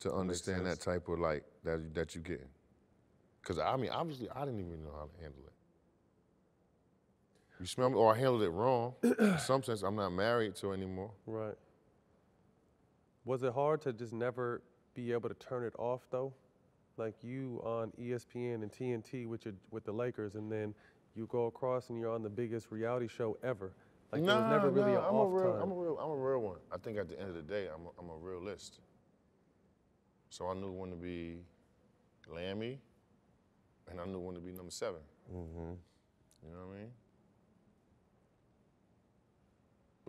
To understand that type of light that you getting. Cause I mean, obviously I didn't even know how to handle it. You smell me, or I handled it wrong. In some sense, I'm not married to her anymore. Right. Was it hard to just never be able to turn it off though? Like you on ESPN and TNT with the Lakers, and then you go across and you're on the biggest reality show ever. Like there was never really an off time. I'm a real one. I think at the end of the day, I'm a realist. So I knew when to be Lammy, and I knew when to be number 7. You know what I mean?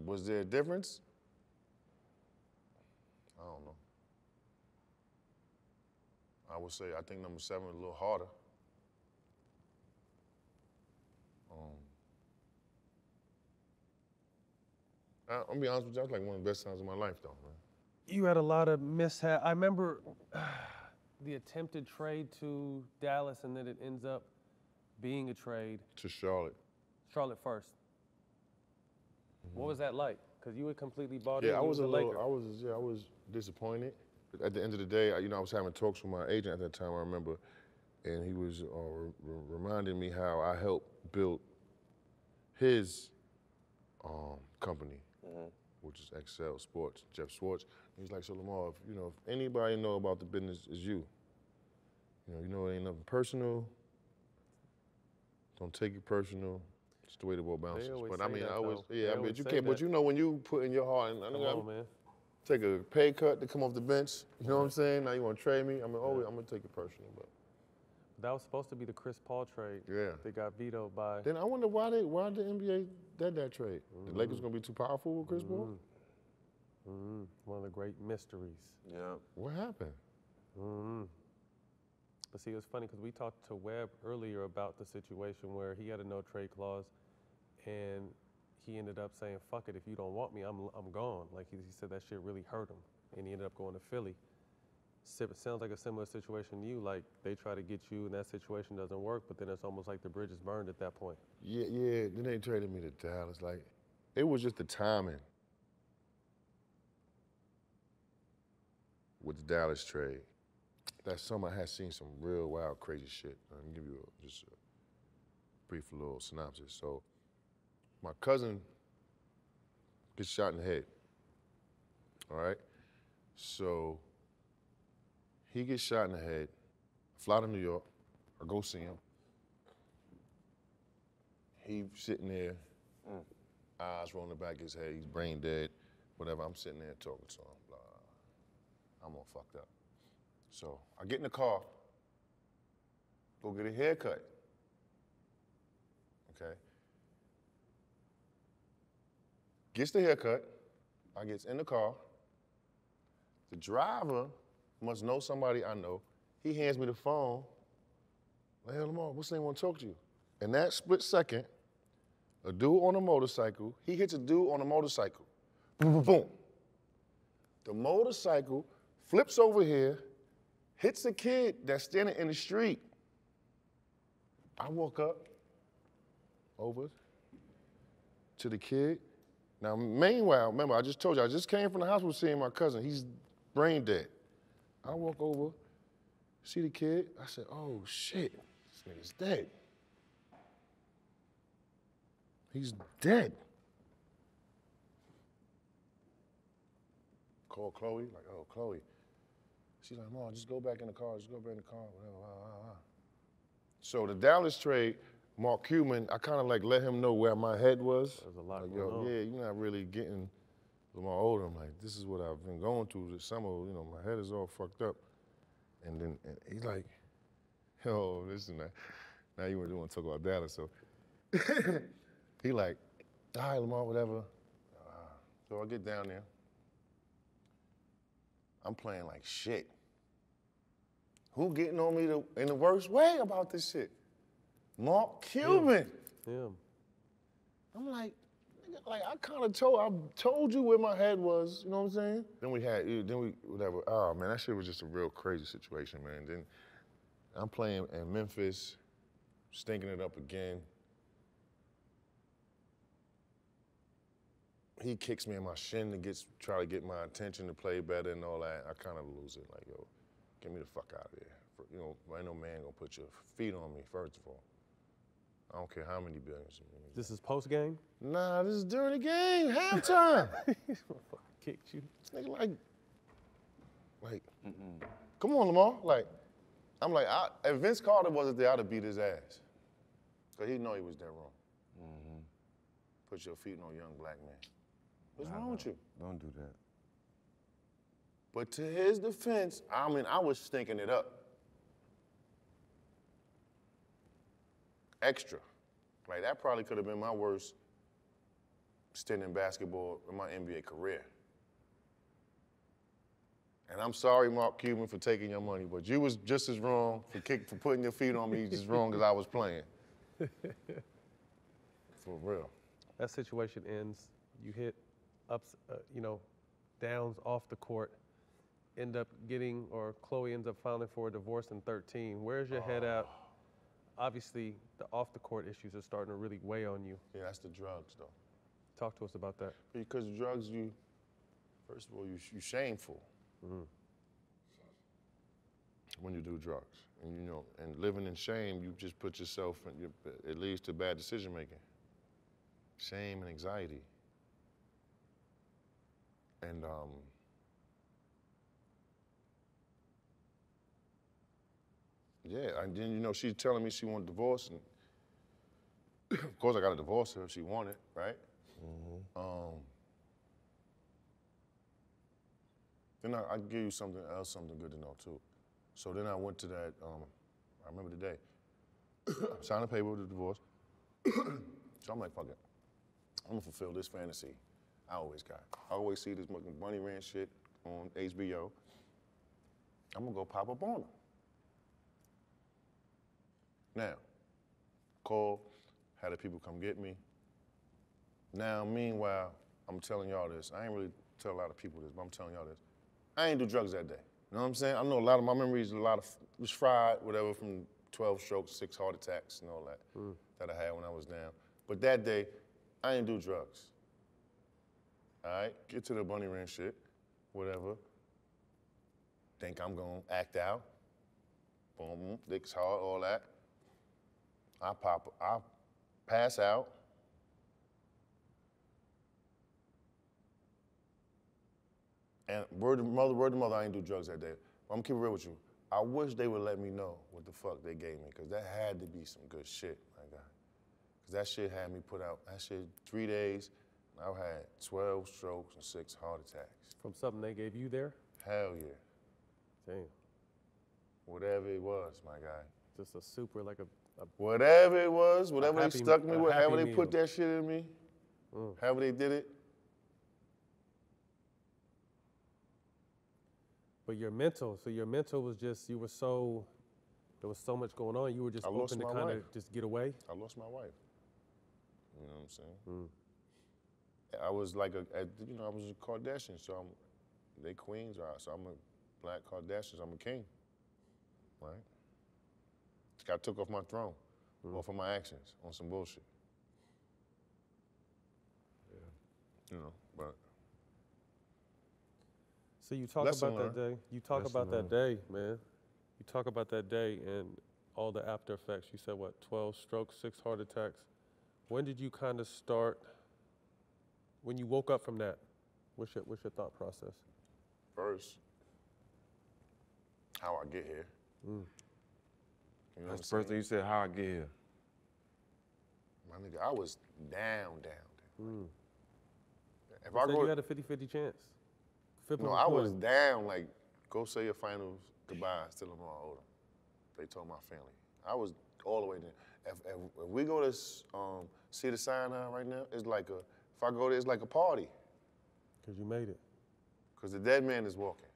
Was there a difference? I don't know. I would say I think number 7 was a little harder. I'm gonna be honest with you, that was like one of the best times of my life, though, man. You had a lot of mishap. I remember the attempted trade to Dallas, and then it ends up being a trade. To Charlotte. Charlotte first. What was that like? Because you were completely bought in. Yeah, I was a Laker. I was disappointed. At the end of the day, I was having talks with my agent at that time, I remember, and he was reminding me how I helped build his company, which is Excel Sports, Jeff Schwartz. He's like, so Lamar, if anybody know about the business, is you. You know it ain't nothing personal. Don't take it personal. It's the way the ball bounces. But I mean, but you can't. But when you put in your heart, and Come on, man. take a pay cut to come off the bench. You know what I'm saying? Now you want to trade me? I'm gonna take it personal, but. That was supposed to be the Chris Paul trade. Yeah. They got vetoed by. Then I wonder why the NBA did that trade. The Lakers gonna be too powerful with Chris Paul? One of the great mysteries. Yeah. What happened? But see, it was funny because we talked to Webb earlier about the situation where he had a no-trade clause, and he ended up saying, fuck it, if you don't want me, I'm gone. Like he said that shit really hurt him, and he ended up going to Philly. It sounds like a similar situation to you, like they try to get you and that situation doesn't work, but then it's almost like the bridge is burned at that point. Yeah, then they traded me to Dallas. Like, it was just the timing with the Dallas trade. That summer I had seen some real wild, crazy shit. Let me give you just a brief little synopsis. So, my cousin gets shot in the head, all right? So, he gets shot in the head, fly to New York, I go see him. He's sitting there, eyes rolling back his head, he's brain dead, whatever. I'm sitting there talking to him, blah. I'm all fucked up. So I get in the car, go get a haircut, okay? Gets the haircut, I gets in the car, the driver must know somebody I know. He hands me the phone. Like, hey, Lamar, what's the name? Want to talk to you? In that split second, a dude on a motorcycle, he hits a dude on a motorcycle. Boom, boom, boom. The motorcycle flips over here, hits a kid that's standing in the street. I walk up over to the kid. Now, meanwhile, remember, I just told you, I just came from the hospital seeing my cousin. He's brain dead. I walk over, see the kid. I said, oh, shit, this nigga's dead. He's dead. Call Chloe, like, oh, Chloe. She's like, Mom, just go back in the car, whatever, So the Dallas trade, Mark Cuban, I kind of like let him know where my head was. There's a lot like, going on. Yeah, you're not really getting Lamar Odom. Like, this is what I've been going through this summer. My head is all fucked up. And then he's like, yo, listen, now you want to talk about Dallas. So he like, all right, Lamar, whatever. So I get down there. I'm playing like shit. Who getting on me in the worst way about this shit? Mark Cuban. Yeah. I'm like, I kind of told you where my head was, you know what I'm saying? Whatever. Oh man, that shit was just a real crazy situation, man. Then I'm playing in Memphis, stinking it up again. He kicks me in my shin to try to get my attention to play better and all that. I kind of lose it, like, yo, get me the fuck out of here. Ain't no man gonna put your feet on me, first of all. I don't care how many billions. This is post-game? Nah, this is during the game, halftime. Kicked you. This nigga come on, Lamar. Like, I'm like, if Vince Carter wasn't there, I'd have beat his ass. Because he'd know he was that wrong. Put your feet on a young black man. What's wrong with you? Don't do that. But to his defense, I mean, I was stinking it up. extra. Like, that probably could have been my worst stint in basketball in my NBA career. And I'm sorry, Mark Cuban, for taking your money, but you was just as wrong for putting your feet on me, just wrong as I was playing. For real. That situation ends. You hit ups, downs off the court. End up getting, or Chloe ends up filing for a divorce in 13. Where's your head at? Obviously, the off the court issues are starting to really weigh on you. Yeah, that's the drugs, though. Talk to us about that. Because drugs, first of all, you shameful when you do drugs. And, and living in shame, you just put yourself in, it leads to bad decision making. Shame and anxiety. And, yeah, and then, she's telling me she wanted a divorce, and of course I got to divorce her if she wanted, right? Then I give you something else, something good to know too. So then I went to that, I remember the day, signed a paper with the divorce. So I'm like, fuck it, I'm gonna fulfill this fantasy I always got. I always see this Bunny Ranch shit on HBO. I'm gonna go pop up on her. Now, call, had the people come get me. Now, meanwhile, I'm telling y'all this. I ain't really tell a lot of people this, but I'm telling y'all this. I ain't do drugs that day. You know what I'm saying? I know a lot of my memories, was fried, whatever, from 12 strokes, 6 heart attacks and all that that I had when I was down. But that day, I ain't do drugs. All right? Get to the Bunny Ranch shit, whatever. Think I'm gonna act out. Boom, dick's hard, all that. I pass out. And word to mother, I ain't do drugs that day. But I'm gonna keep it real with you. I wish they would let me know what the fuck they gave me, because that had to be some good shit, my guy. Because that shit had me put out, that shit, 3 days, and I had 12 strokes and 6 heart attacks. From something they gave you there? Hell yeah. Damn. Whatever it was, my guy. Just a super, like a whatever it was, whatever they stuck me with, however they meal. put that shit in me, however they did it. But your mental was just, there was so much going on, you were just open to kind of just get away? I lost my wife. You know what I'm saying? I was like I was a Kardashian, so they queens, so I'm a black Kardashian, so I'm a king, right? Just got took off my throne, off of my actions, on some bullshit. Yeah. But. So you talk about that day. You talk about that day, man. You talk about that day and all the after effects. You said what? 12 strokes, 6 heart attacks. When did you kind of start? When you woke up from that, what's your thought process? First, how I get here. You know That's the first thing you said, how I get here. My nigga, I was down. If I go, you had a 50-50 chance. No, I was down, like, go say your finals goodbyes to Lamar Odom. They told my family. I was all the way there. If we go to see the Sinai right now, it's like if I go there, it's like a party. Because you made it. Because the dead man is walking.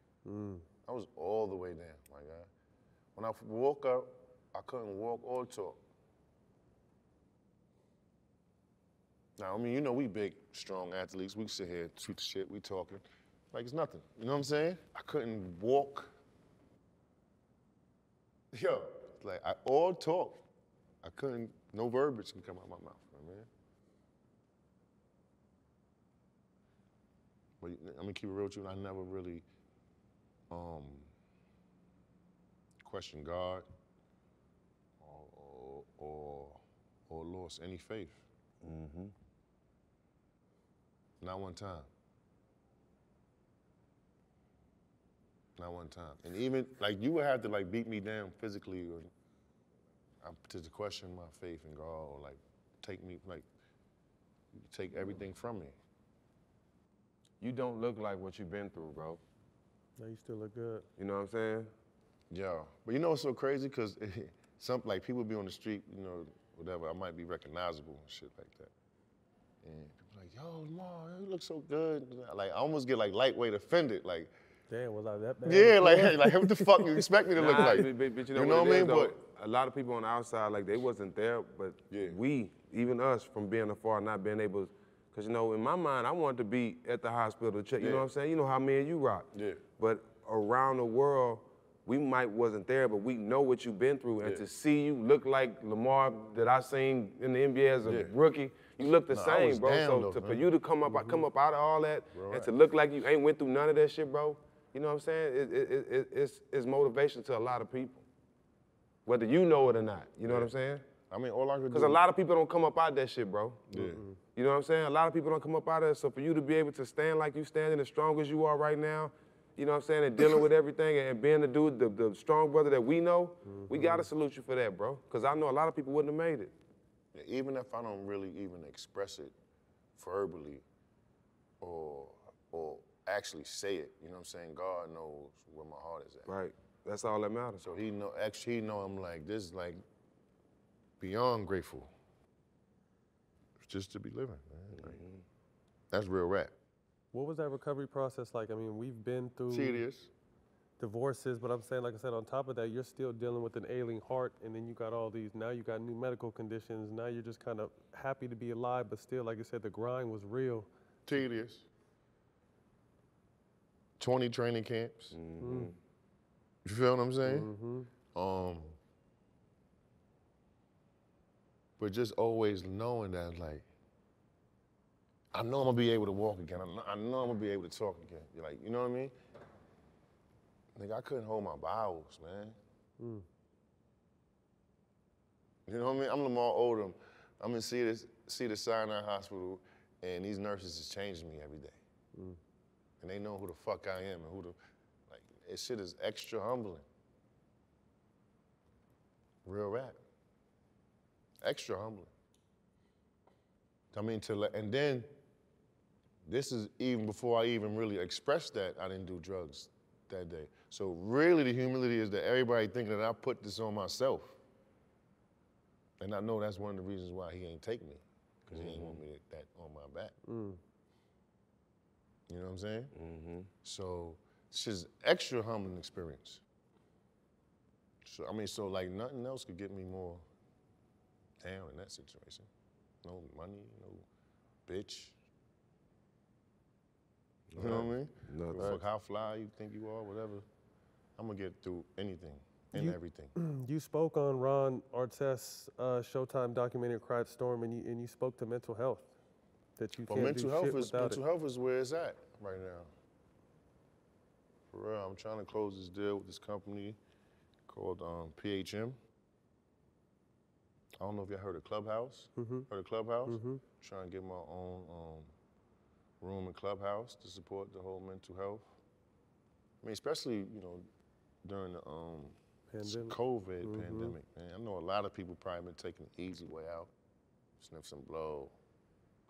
I was all the way down, my guy. When I woke up, I couldn't walk or talk. Now, I mean, we big, strong athletes. We sit here, shoot the shit, we talking. Like it's nothing, you know what I'm saying? I couldn't walk. Yo, like all talk. I couldn't, no verbiage can come out of my mouth, man. But I'm gonna keep it real with you, I never really questioned God or lost any faith. Not one time. Not one time. And even, like, you would have to, like, beat me down physically or to question my faith in God or, like, take everything from me. You don't look like what you've been through, bro. No, you still look good. You know what I'm saying? Yeah. But you know what's so crazy? Because people be on the street, whatever, I might be recognizable and shit like that. And people like, yo, Lamar, you look so good. Like, I almost get like lightweight offended. Like, Damn, was I that bad? yeah, like what the fuck you expect me to look like? But you know what I mean? But a lot of people on the outside, like, they wasn't there, but Yeah. we, even us, from being afar, not being able, because, you know, in my mind, I wanted to be at the hospital to check, you know what I'm saying? You know how me and you rock. Yeah. But around the world, we wasn't there, but we know what you've been through. And to see you look like Lamar that I seen in the NBA as a rookie, you look the I same, was bro. down, So though, for man. you to come up out of all that, and to look like you ain't went through none of that shit, bro, you know what I'm saying? It's motivation to a lot of people, whether you know it or not. You know what I'm saying? I mean, all I could do. Because a lot of people don't come up out that shit, bro. Yeah. You know what I'm saying? A lot of people don't come up out of it. So for you to be able to stand like you standing, as strong as you are right now, you know what I'm saying, and dealing with everything and being the dude, the strong brother that we know, we gotta salute you for that, bro. Because I know a lot of people wouldn't have made it. Even if I don't really even express it verbally or actually say it, you know what I'm saying? God knows where my heart is at. Right. That's all that matters. So he know I'm like, this is like beyond grateful. Just to be living, man. Like, that's real rap. What was that recovery process like? I mean, we've been through Serious. divorces, but I'm saying, like I said, on top of that, you're still dealing with an ailing heart, and then you got all these, now you got new medical conditions, now you're just kind of happy to be alive, but still, like you said, the grind was real. Tedious. 20 training camps. You feel what I'm saying? But just always knowing that, like, I know I'm gonna be able to walk again. I know I'm gonna be able to talk again. You're like, you know what I mean? Nigga, I couldn't hold my bowels, man. You know what I mean? I'm Lamar Odom. I'm in Cedars-Sinai Hospital, and these nurses is changing me every day. And they know who the fuck I am and like, this shit is extra humbling. Real rap. Extra humbling. I mean, and then, this is even before I even really expressed that I didn't do drugs that day. So really the humility is that everybody thinking that I put this on myself. And I know that's one of the reasons why he ain't take me, because he ain't want me that on my back. You know what I'm saying? So it's just extra humbling experience. So I mean, so like nothing else could get me more down in that situation. No money, no bitch. You know what I mean? Nothing. Fuck how fly you think you are, whatever. I'm gonna get through anything and everything. You spoke on Ron Artest's Showtime documentary Quiet Storm, and you spoke to mental health, that you But can't do shit without mental health is where it's at right now. For real, I'm trying to close this deal with this company called PHM. I don't know if y'all heard of Clubhouse. Heard of Clubhouse? Trying to get my own room in Clubhouse to support the whole mental health. I mean, especially, you know, during the COVID pandemic, man. I know a lot of people probably been taking the easy way out. Sniff some blow,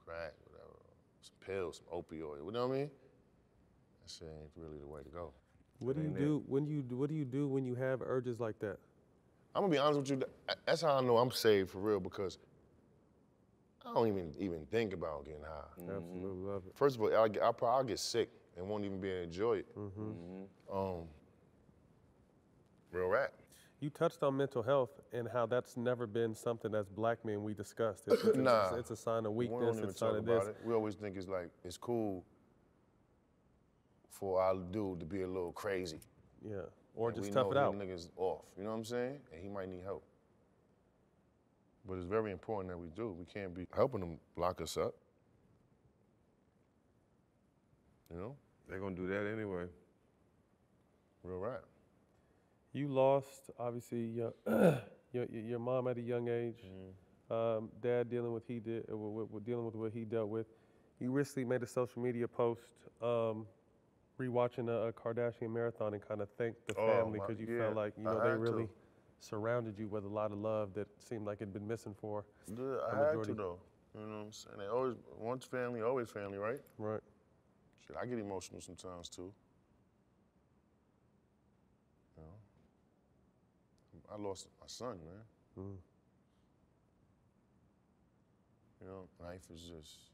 crack, whatever, some pills, some opioid, you know what I mean? That shit ain't really the way to go. What do you do when you have urges like that? I'm gonna be honest with you, that's how I know I'm saved for real, because I don't even think about getting high. Absolutely love it. First of all, I'll get sick and won't even be able to enjoy it. Real rap. You touched on mental health and how that's never been something that's black men we discussed. It's a sign of We weakness, don't even it's a sign talk of this. about it. We always think it's like, it's cool for our dude to be a little crazy. Yeah, or And just we tough it know out. these niggas off, you know what I'm saying? And he might need help. But it's very important that we do. We can't be helping them lock us up. You know? They're gonna do that anyway. Real rap. You lost, obviously, your mom at a young age. Dad dealing with dealing with what he dealt with. You recently made a social media post rewatching a Kardashian marathon and kind of thanked the family because you felt like they really surrounded you with a lot of love that seemed like it'd been missing for I had to though. You know what I'm saying? They always, once family, always family, right? Right. Shit, I get emotional sometimes too. You know? I lost my son, man. You know, life is just,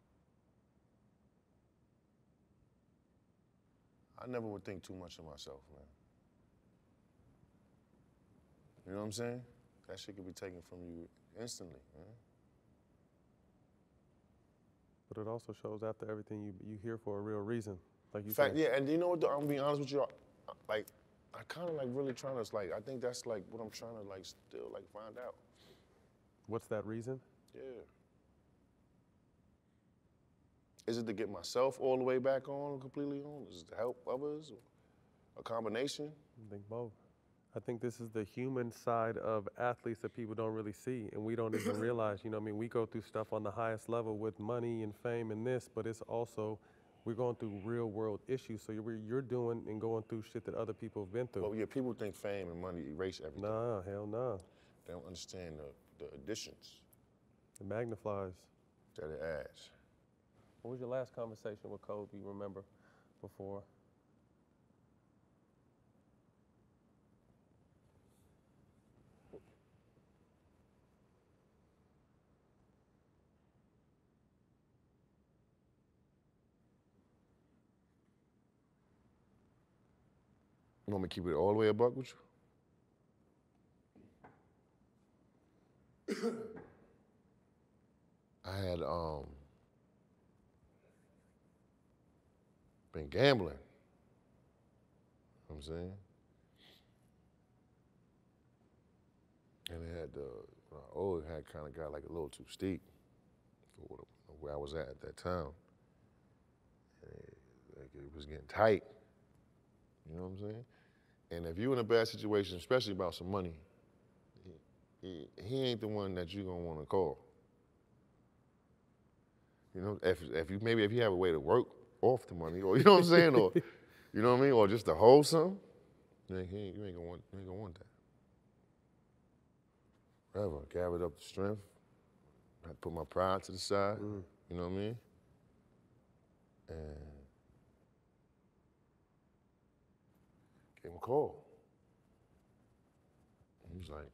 I never would think too much of myself, man. You know what I'm saying? That shit could be taken from you instantly, man. But it also shows after everything you here for a real reason, like you In fact, said. yeah, and you know what, though, I'm gonna be honest with you, like, I kind of like really trying to, like, I think that's like what I'm trying to like still like find out. What's that reason? Yeah. Is it to get myself all the way back on, completely on? Is it to help others? Or a combination? I think both. I think this is the human side of athletes that people don't really see, and we don't even realize. You know, what I mean, we go through stuff on the highest level with money and fame and this, but it's also we're going through real world issues. So you're doing and going through shit that other people have been through. Well, yeah, people think fame and money erase everything. Nah, hell nah. They don't understand the additions It magnifies. that it adds. What was your last conversation with Kobe you remember before? You want me to keep it all the way a buck with you? I had been gambling. You know what I'm saying? And it had it had kind of got like a little too steep for where I was at that time. And it was getting tight. You know what I'm saying? And if you're in a bad situation, especially about some money, he ain't the one that you're gonna want to call. You know, if you have a way to work off the money, or you know what I'm saying, or you know what I mean, or just to hold something, you ain't gonna want that. Forever, gathered up the strength. I had to put my pride to the side. You know what I mean? And gave him a call. He was like,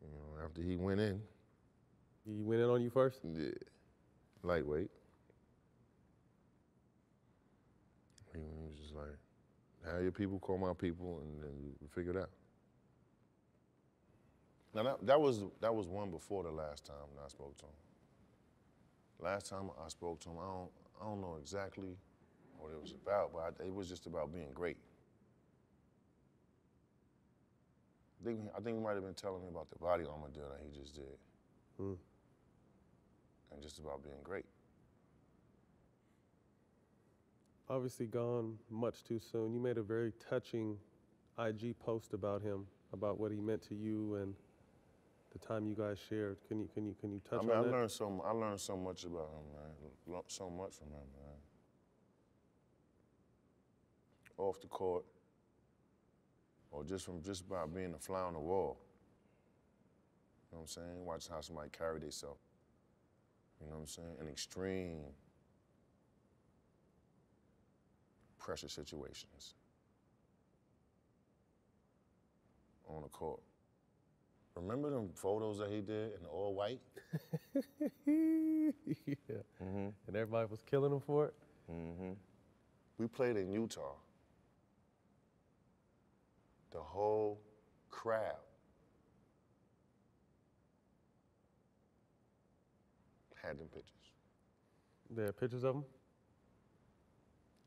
you know, after he went in. He went in on you first? Yeah, lightweight. He was just like, have your people call my people, and then you figure it out. Now that was one before the last time that I spoke to him. Last time I spoke to him, I don't know exactly what it was about, but it was just about being great. I think he might have been telling me about the body armor deal that he just did. And just about being great. Obviously gone much too soon. You made a very touching IG post about him, about what he meant to you and the time you guys shared. Can you touch on that? I learned so much about him, man. So much from him, man. Off the court, or just by being a fly on the wall. You know what I'm saying? Watch how somebody carry themselves. You know what I'm saying? In extreme pressure situations on the court. Remember them photos that he did in all white? Yeah. And everybody was killing him for it? We played in Utah. The whole crowd had them pictures. There are pictures of him?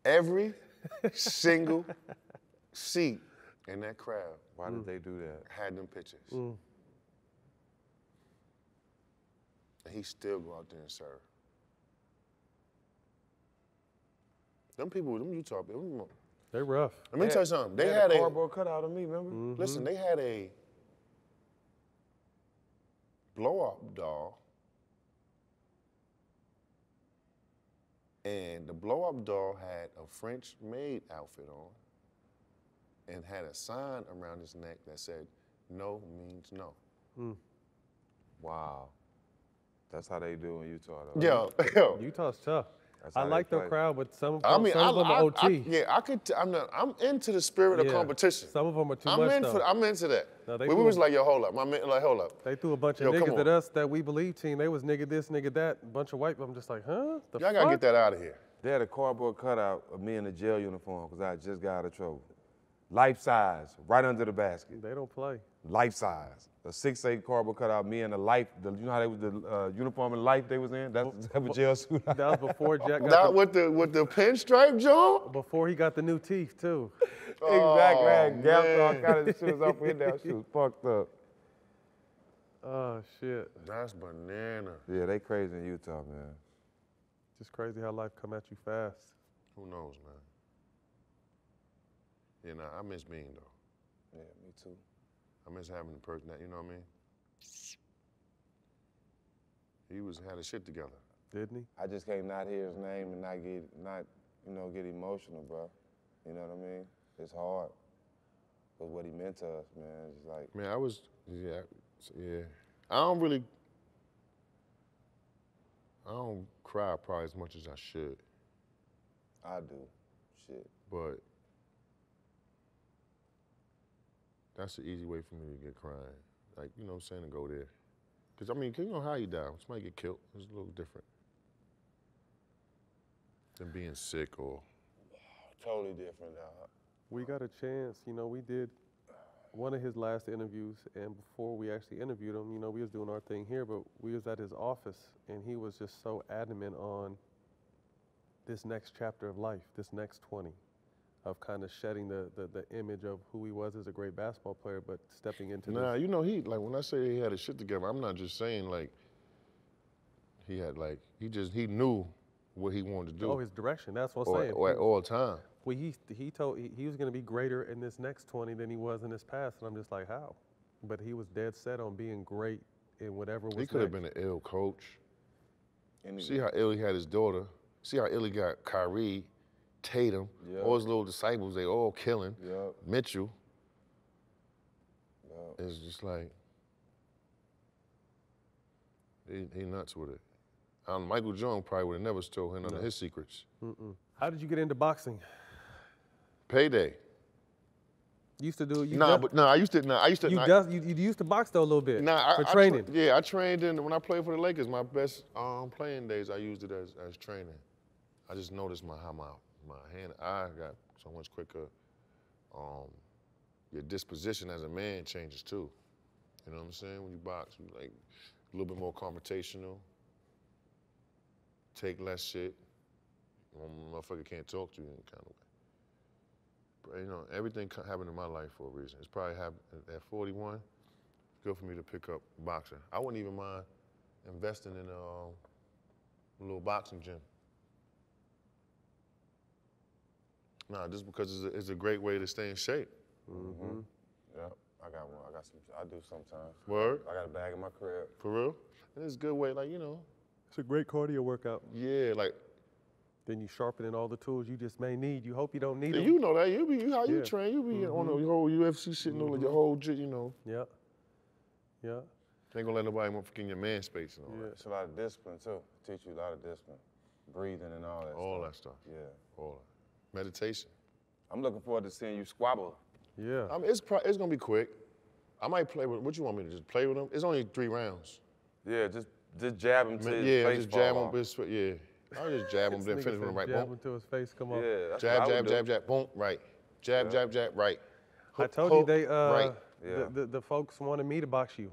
Every single seat in that crowd. Why did they do that? Had them pictures. And he still go out there and serve. Them people, them Utah people, They're rough. let me tell you something. They had had a cardboard cutout of me, remember? Listen, they had a blow-up doll, and the blow-up doll had a French maid outfit on and had a sign around his neck that said, "No means no." Wow. That's how they do in Utah, though. Yo. Utah's tough. I like the crowd, but some of I mean, some of them are OT. I'm into the spirit of competition. Some of them are too much, though. I'm into that. No, we was like, yo, hold up. Hold up. They threw a bunch of niggas at us that we believe team. They was nigga this, nigga that. A bunch of white people. I'm just like, huh? Y'all gotta get that out of here. They had a cardboard cutout of me in a jail uniform because I just got out of trouble. Life size, right under the basket. They don't play. Life size. A 6'8" cardboard cutout, me in the life, you know how they was the uniform in life they was in? That's a jail suit. That was before Jack got Not with the pinstripe, Joe? Before he got the new teeth, too. Exactly. I had gaps all kind of shit off in there. She was fucked up. Oh, shit. That's banana. Yeah, they crazy in Utah, man. Just crazy how life come at you fast. Who knows, man? Yeah, nah, I miss being, though. Yeah, me too. I miss having the person that, you know what I mean? He had his shit together. Didn't he? I just can't not hear his name and not get emotional, bro. You know what I mean? It's hard. But what he meant to us, man, it's like. Man, yeah. I don't cry probably as much as I should. I do. Shit. But that's an easy way for me to get crying. Like, you know what I'm saying, to go there. Because, I mean, you know how you die. Somebody get killed. It's a little different than being sick or. Totally different, dog. We got a chance, you know, we did one of his last interviews, and before we actually interviewed him, you know, we was doing our thing here, but we was at his office, and he was just so adamant on this next chapter of life, this next 20, of kind of shedding the image of who he was as a great basketball player, but stepping into Nah, this. you know, when I say he had his shit together, I'm not just saying, like, he had, like, he knew what he wanted to do. Oh, his direction, that's what I'm saying. At all time. Well, he told he was going to be greater in this next 20 than he was in his past, and I'm just like, how? But he was dead set on being great in whatever was He could have been an ill coach. Anyway. See how ill he had his daughter. See how ill he got Kyrie, Tatum, all his little disciples, they all killing. Yep. Mitchell. Yep. It's just like, he nuts with it. Michael Jordan probably would have never told him none of his secrets. How did you get into boxing? Payday. You used to do. I used to. You used to box though a little bit for training. I trained when I played for the Lakers. My best playing days, I used it as training. I just noticed how my hand-eye got so much quicker. Your disposition as a man changes too. You know what I'm saying? When you box, you like a little bit more confrontational. Take less shit. Motherfucker can't talk to you in kind of way. But, you know, everything happened in my life for a reason. It's probably happened at 41. It's good for me to pick up boxing. I wouldn't even mind investing in a little boxing gym. Nah, just because it's a great way to stay in shape. Mm-hmm. Yep, I got one. I do sometimes. Word? I got a bag in my crib. For real? And it's a good way, like, you know. It's a great cardio workout. Yeah, like. Then you sharpening all the tools you just may need. You hope you don't need them. You know that. You train. You be on the whole UFC shit, your whole, you know. Yeah. Yeah. Ain't gonna let nobody motherfucking your man space and all that. It's a lot of discipline too. Teach you a lot of discipline. Breathing and all that stuff. All that stuff. Yeah. All that. Meditation. I'm looking forward to seeing you squabble. Yeah. I mean, it's gonna be quick. I might play with, what you want me to just play with them? It's only 3 rounds. Yeah, just jab him to his face. face. Just jab him, yeah. I'll just jab him, then finish with him right. Jab him to his face, come on. Yeah, jab, boom, right. Jab, right. Hook, I told you they, right. the folks wanted me to box you.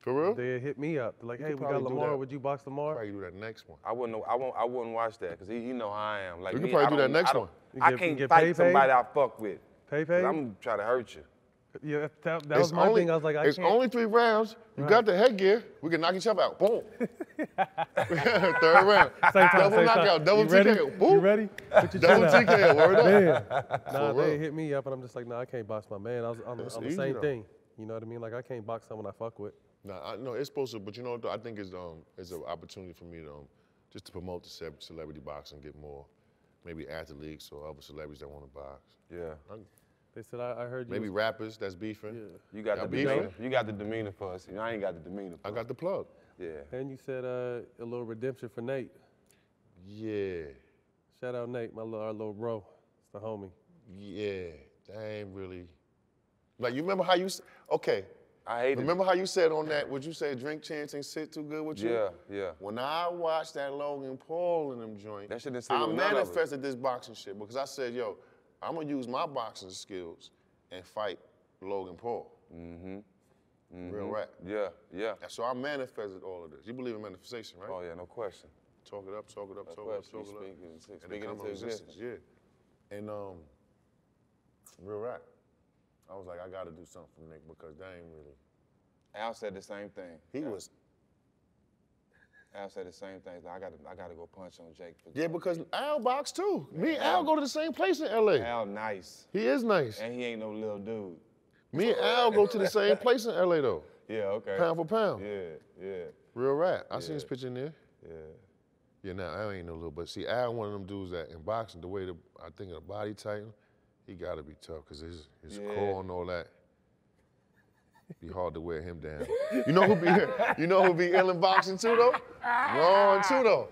For real? They hit me up. They're like, hey, we got Lamar, would you box Lamar? Probably do that next one. I wouldn't watch that, because he know how I am. Like you can probably do that next one. I can't fight somebody I fuck with. Pay? I'm trying to hurt you. Yeah, that was my thing. I was like, I can't. It's only 3 rounds. You got the headgear. We can knock each other out. Boom. 3rd round. Same time, double knockout. Double TKO. Boom. You ready? Put your double chin out. TKO. Word up. Nah, they hit me up, and I'm just like, nah, I can't box my man. I'm the same thing. You know what I mean? Like, I can't box someone I fuck with. Nah, no, it's supposed to, but you know what, I think it's an opportunity for me to just to promote the celebrity boxing, get more maybe athletes or other celebrities that want to box. Yeah. They said, I heard you. Maybe rappers that's beefing. Yeah. You got the demeanor. You got the demeanor for us. I ain't got the demeanor for I got the plug. Yeah. And you said a little redemption for Nate. Yeah. Shout out Nate, our little bro. It's the homie. Yeah, that ain't really. Like, you remember how you, okay. I hate it. Remember how you said on that, would you say drink chance ain't sit too good with you? Yeah, yeah. When I watched that Logan Paul in them joint, That shit didn't sit I with none of us. manifested this boxing shit because I said, yo, I'm gonna use my boxing skills and fight Logan Paul. Real rap. Yeah, yeah. And so I manifested all of this. You believe in manifestation, right? Oh, yeah, no question. Talk it up, talk it up, No talk it up, question. talk it up. Speak And it it come into into existence, existence. yeah. And real rap. I was like, I gotta do something for Nick because they ain't really. Al said the same thing. Al said the same thing. Like, I gotta go punch on Jake. Yeah, because Al box too. Me and Al go to the same place in LA. Al nice. He is nice. And he ain't no little dude. Me and Al go to the same place in LA though. Yeah, okay. Pound for pound. Yeah, yeah, Real rap. I seen his picture in there. yeah. Yeah, now Al ain't no little, but see, Al one of them dudes that in boxing, the way I think of the body type, he gotta be tough because his core and all that. Be hard to wear him down. You know who be ill in boxing too though? Ron too though.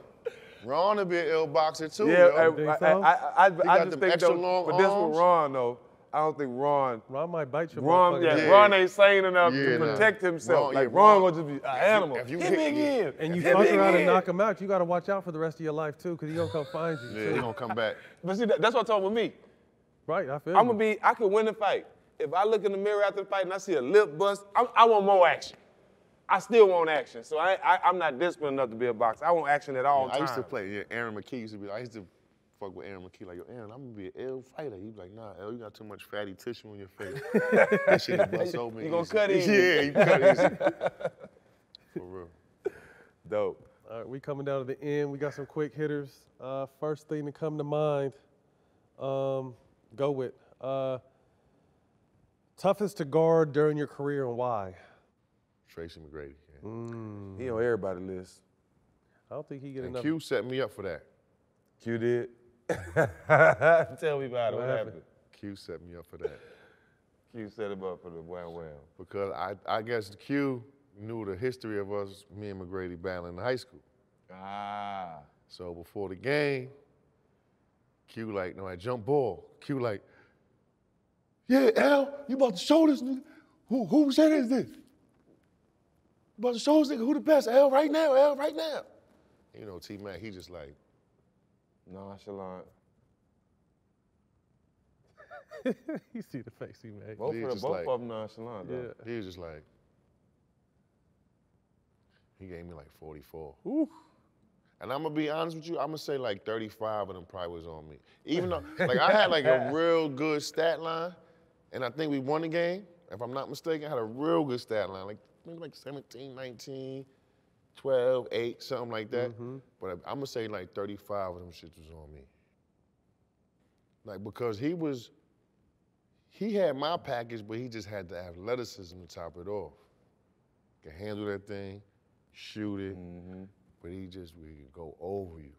Ron will be an ill boxer too. Yeah, yo. I got just them think extra though, long but this arms. with Ron though, I don't think Ron Might bite your Ron motherfucking Ron ass. ain't sane enough Yeah, to nah. protect himself. Ron- Like yeah, Ron Ron- gonna just be an animal. if you Hit hit- me again. And you Hit fuck me around and again. knock him out, you got to watch out for the rest of your life too, because he gonna come find you. Yeah, he gonna come back. But see, that's what I'm talking with me. Right, I feel I'm you. gonna be. I could win the fight. If I look in the mirror after the fight and I see a lip bust, I want more action. I still want action. So I'm not disciplined enough to be a boxer. I want action at all I times. used to play. Yeah, Aaron McKee used to be. I used to fuck with Aaron McKee. Like, yo, Aaron, I'm gonna be an ill fighter. He'd be like, nah, L, you got too much fatty tissue in your face. That shit will bust open. You gonna easy. cut easy. Yeah, you cut easy. For real. Dope. All right, we coming down to the end. We got some quick hitters. First thing to come to mind, go with. Toughest to guard during your career and why? Tracy McGrady. Yeah. He on everybody's list. I don't think he get And enough. Q set me up for that. Q did. Tell me about it. What happened? Q set me up for that. Q set him up for the wham wham. Because I guess Q knew the history of us, me and McGrady battling in high school. Ah. So before the game, Q like, no, I jump ball. Q like, yeah, Al, you about to show this nigga. Who said is this? You about to show this nigga who the best, Al, right now, Al, right now. You know, T-Mac, he just like, Nonchalant. You see the face he made. Both He just of like- them nonchalant, though. Yeah. he was just like, he gave me like 44. Ooh. And I'm gonna be honest with you, I'm gonna say like 35 of them probably was on me. Even though, like I had like a real good stat line, and I think we won the game, if I'm not mistaken, I had a real good stat line, like maybe like 17, 19, 12, 8, something like that. But I'm gonna say like 35 of them shits was on me. Like because he had my package, but he just had the athleticism to top it off. Can handle that thing, shoot it, but he just will go over you.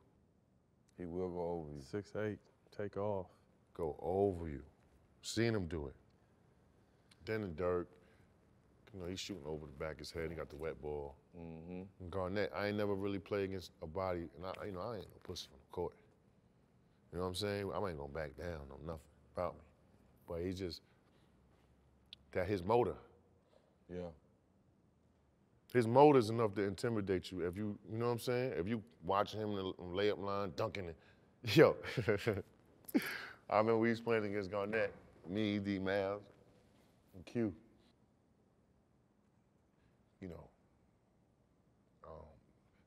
He will go over you. 6'8", take off. Go over you. Seen him do it. Then the Dirk, you know, he's shooting over the back of his head. He got the wet ball. And Garnett, I ain't never really played against a body, and I ain't no pussy from the court. You know what I'm saying? I ain't gonna back down on nothing about me. But he just, that his motor. Yeah. His motor's enough to intimidate you. If you know what I'm saying? If you watch him in the layup line dunking it. Yo, I remember we was playing against Garnett, me, D. Miles, and Q. You know,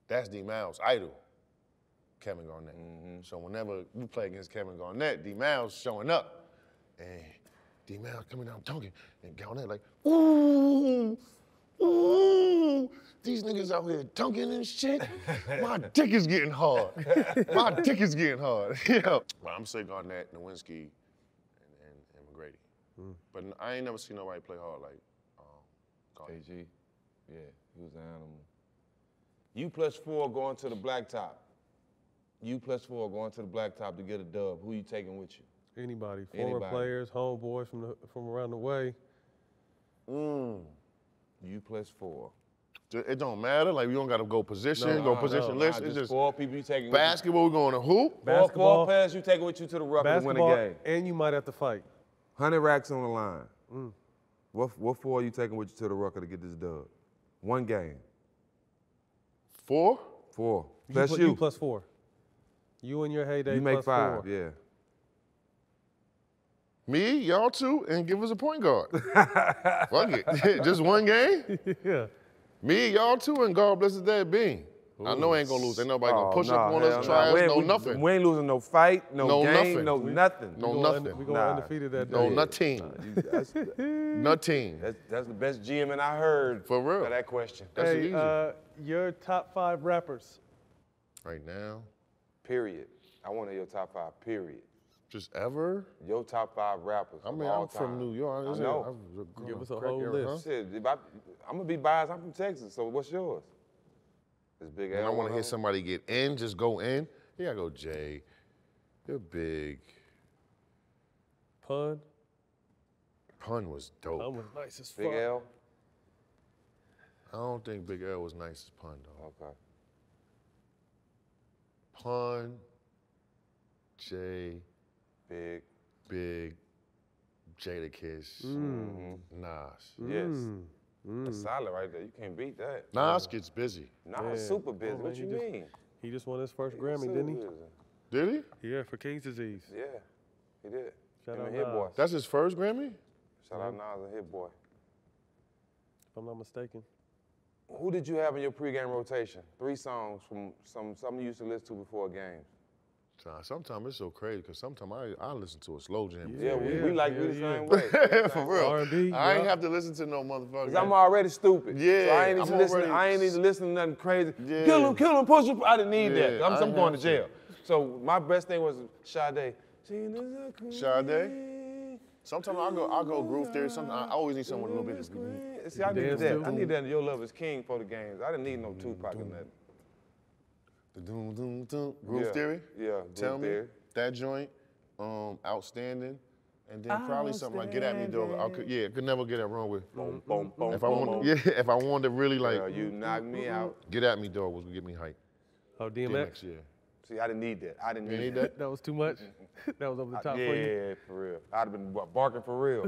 that's D. Miles' idol, Kevin Garnett. So whenever we play against Kevin Garnett, D. Miles showing up, and D. Miles coming down dunking, and Garnett like, ooh, ooh, these niggas out here dunking and shit. My dick is getting hard. My dick is getting hard. You know? But I'm saying Garnett, Nowinski, and McGrady. But I ain't never seen nobody play hard like Garnett. KG. Yeah, he was an animal. U+4 going to the blacktop. U+4 going to the blacktop to get a dub. Who you taking with you? Anybody, former Anybody. players, homeboys from around the way. U+4. It don't matter. Like, you don't got to go position, list. It's just 4 people you taking basketball, we going to hoop. Basketball. 4 players you taking with you to the Rucker to win Basketball, a game. and you might have to fight. 100 racks on the line. What 4 are you taking with you to the Rucker to get this dub? 1 game. 4? 4. Plus Plus you plus 4. You and your heyday You make plus 5, 4. yeah. Me, y'all 2, and give us a point guard. Fuck it. Just 1 game? Yeah. Me, y'all 2, and God bless his dead being. I know I ain't gonna lose. Ain't nobody gonna push up on us, try us, no nothing. We ain't losing no fight, no game, nothing. no nothing. No nothing. We going undefeated that day. No nothing. Nothing. That's the best GMing I heard. For real. For that question. That's Hey, easy. your top 5 rappers. Right now, Period. I want to know your top 5, period. just ever. Your top 5 rappers. I of mean, all I'm from time. New York. I know. Give us a whole list. Shit, I'm gonna be biased. I'm from Texas, so what's yours? It's Big When L. I want to hear somebody get in, just go in. You gotta go Jay. You're big. Pun. Pun was dope. Pun was nice as fuck. Big L. I don't think Big L was nice as Pun though. Okay. Pun, Jay, Big. Jadakiss, Nas. Yes. That's solid right there. You can't beat that. Nas gets busy. Nas super busy. man, What you mean? He just won his first Grammy, Super didn't he? busy. Did he? Yeah, for King's Disease. Yeah, he did. Shout Him out and Hit Nas. Boy. That's his first Grammy? Shout out Nas and Hit Boy. If I'm not mistaken. Who did you have in your pregame rotation? 3 songs from something you used to listen to before games. Sometimes it's so crazy because sometimes I listen to a slow jam. Yeah, we yeah, the yeah. same way. For real. R&B, I ain't yeah. have to listen to no motherfucker. Cause I'm already stupid. Yeah, So I ain't need to I'm listen. already- I ain't need to listen to nothing crazy. Yeah. Kill him, push him. I didn't need that. Yeah, I'm I going to have jail. So my best thing was Sade. Sade? Sometimes I go groove theory. Sometimes I always need someone with a little bit. See, I need Dance that. too? I need that. Your Love Is King for the games. I didn't need no Tupac or nothing. The doom doom doom. Groove Yeah. theory. Yeah, Tell Groove me Theory. that joint. Outstanding. And then probably something like Get At Me, dog. I could never get that wrong with. Boom, boom, boom, If I want, if I wanted to really like, Girl, you knock me out. Get At Me, dog, was gonna get me hyped. Oh, DMX? Yeah. See, I didn't need that. I didn't You need need that. that? That was too much? That was over the top for you? Yeah, for real. I'd have been barking for real.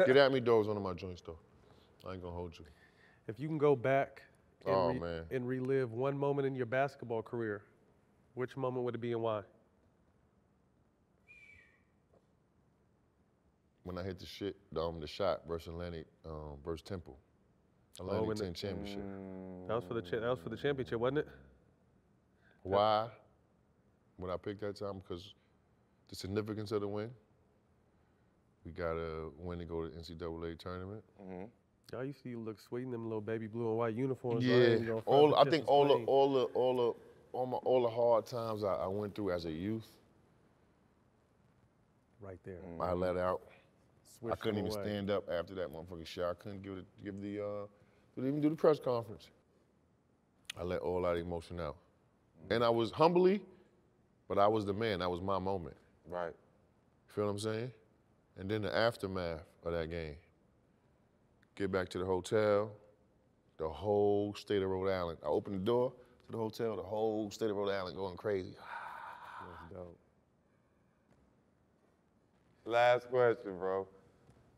Get At Me, dog, was one of my joints, though. I ain't gonna hold you. If you can go back and, Oh, man. and relive one moment in your basketball career, which moment would it be and why? When I hit the shot versus Atlantic, versus Temple. Atlantic in the- 10 championship. That was for the championship, wasn't it? Why would I pick that time? Because the significance of the win. We got a win to go to the NCAA tournament. Y'all used to look sweet in them little baby blue and white uniforms. so I Yeah, ain't gonna front, I the think chest was clean. all the hard times I went through as a youth, Right there. I let out. Swish I couldn't them even away. stand up after that motherfucking shot. I couldn't couldn't even do the press conference. I let all that emotion out. And I was humbly, but I was the man. That was my moment. Right. Feel what I'm saying? And then the aftermath of that game. Get back to the hotel, the whole state of Rhode Island. I opened the door to the hotel, the whole state of Rhode Island going crazy. That's dope. Last question, bro.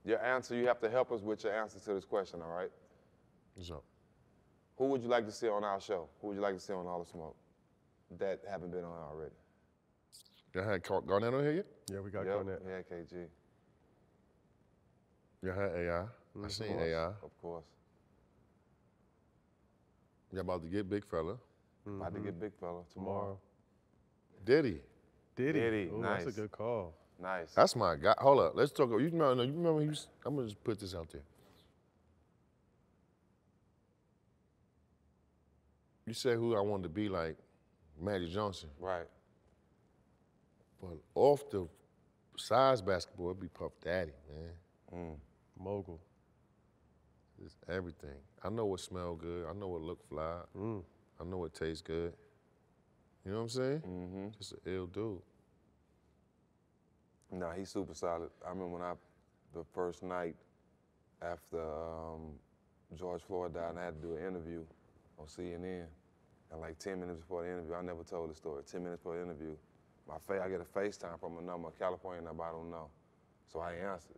Your answer, you have to help us with your answer to this question, all right? What's up? Who would you like to see on our show? Who would you like to see on All the Smoke that haven't been on already? Y'all had Garnett on here yet? Yeah, we got Yep. Garnett. Yeah, KG. Y'all had AI. I seen AI. Of course. Y'all about to get big fella. About to get big fella tomorrow. Diddy. Diddy, Ooh, nice. That's a good call. Nice. That's my guy. Hold up. Let's talk. You remember he was, I'm going to just put this out there. You said who I wanted to be like, Magic Johnson. Right. But off the size basketball, it'd be Puff Daddy, man. Mogul. It's everything. I know what smell good. I know what look fly. I know what tastes good. You know what I'm saying? Just an ill dude. No, he's super solid. I remember the first night after George Floyd died, and I had to do an interview on CNN. And like 10 minutes before the interview, I never told the story. 10 minutes before the interview, I get a FaceTime from a number, a California number I don't know. So I answered,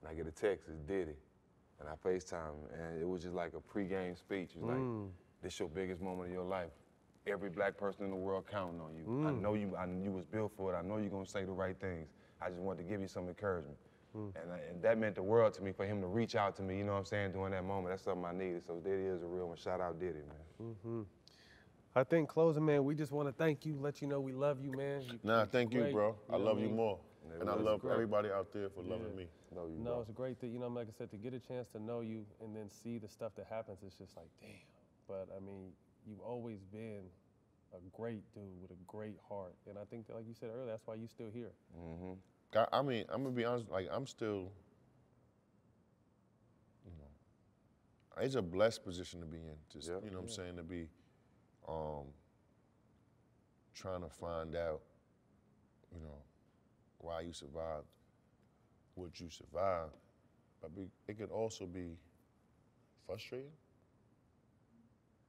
and I get a text, it's Diddy. And I FaceTime, and it was just like a pregame speech. It was like, this your biggest moment of your life. Every black person in the world counting on you. I know you was built for it. I know you're gonna say the right things. I just wanted to give you some encouragement. And that meant the world to me, for him to reach out to me, you know what I'm saying, during that moment. That's something I needed. So Diddy is a real one. Shout out Diddy, man. I think closing, man, we just want to thank you, let you know we love you, man. Thank you, bro. I love you more. Yeah, And I love everybody out there for loving me. Love you, No, bro. it's a great thing, you know, like I said, to get a chance to know you and then see the stuff that happens, it's just like, damn. But I mean, you've always been a great dude with a great heart. And I think that, like you said earlier, that's why you're still here. I mean, I'm gonna be honest, like I'm still, you know, it's a blessed position to be in. Just, you know what I'm saying, to be trying to find out, you know, why you survived what you survived. But it could also be frustrating.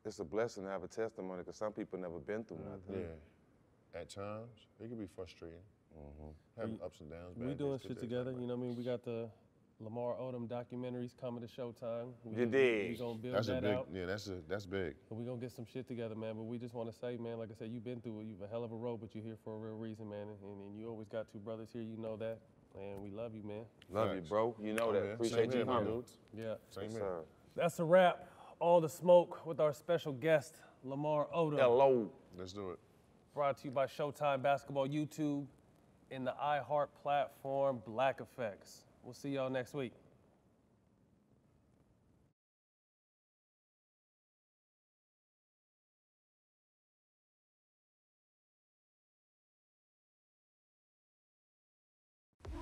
It's a blessing to have a testimony, because some people never been through nothing. Yeah. At times, it can be frustrating. Having ups and downs. We doing shit together, you know what I mean? We got the Lamar Odom documentaries coming to Showtime. You did. We gonna build That's a that big, out. yeah, that's big. And we gonna get some shit together, man. But we just want to say, man, like I said, you've been through you've a hell of a road, but you're here for a real reason, man. And you always got two brothers here, you know that. And we love you, man. Love you, bro. You know that. Yeah. Appreciate Same you here, my coming. dudes. Yeah. Same Yes, here. sir. That's a wrap. All the smoke with our special guest, Lamar Odom. Hello. Let's do it. Brought to you by Showtime Basketball YouTube and the iHeart platform, Black Effects. We'll see y'all next week.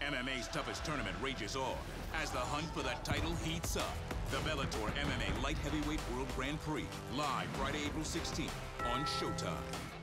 MMA's toughest tournament rages on as the hunt for the title heats up. The Bellator MMA Light Heavyweight World Grand Prix, live Friday, April 16th on Showtime.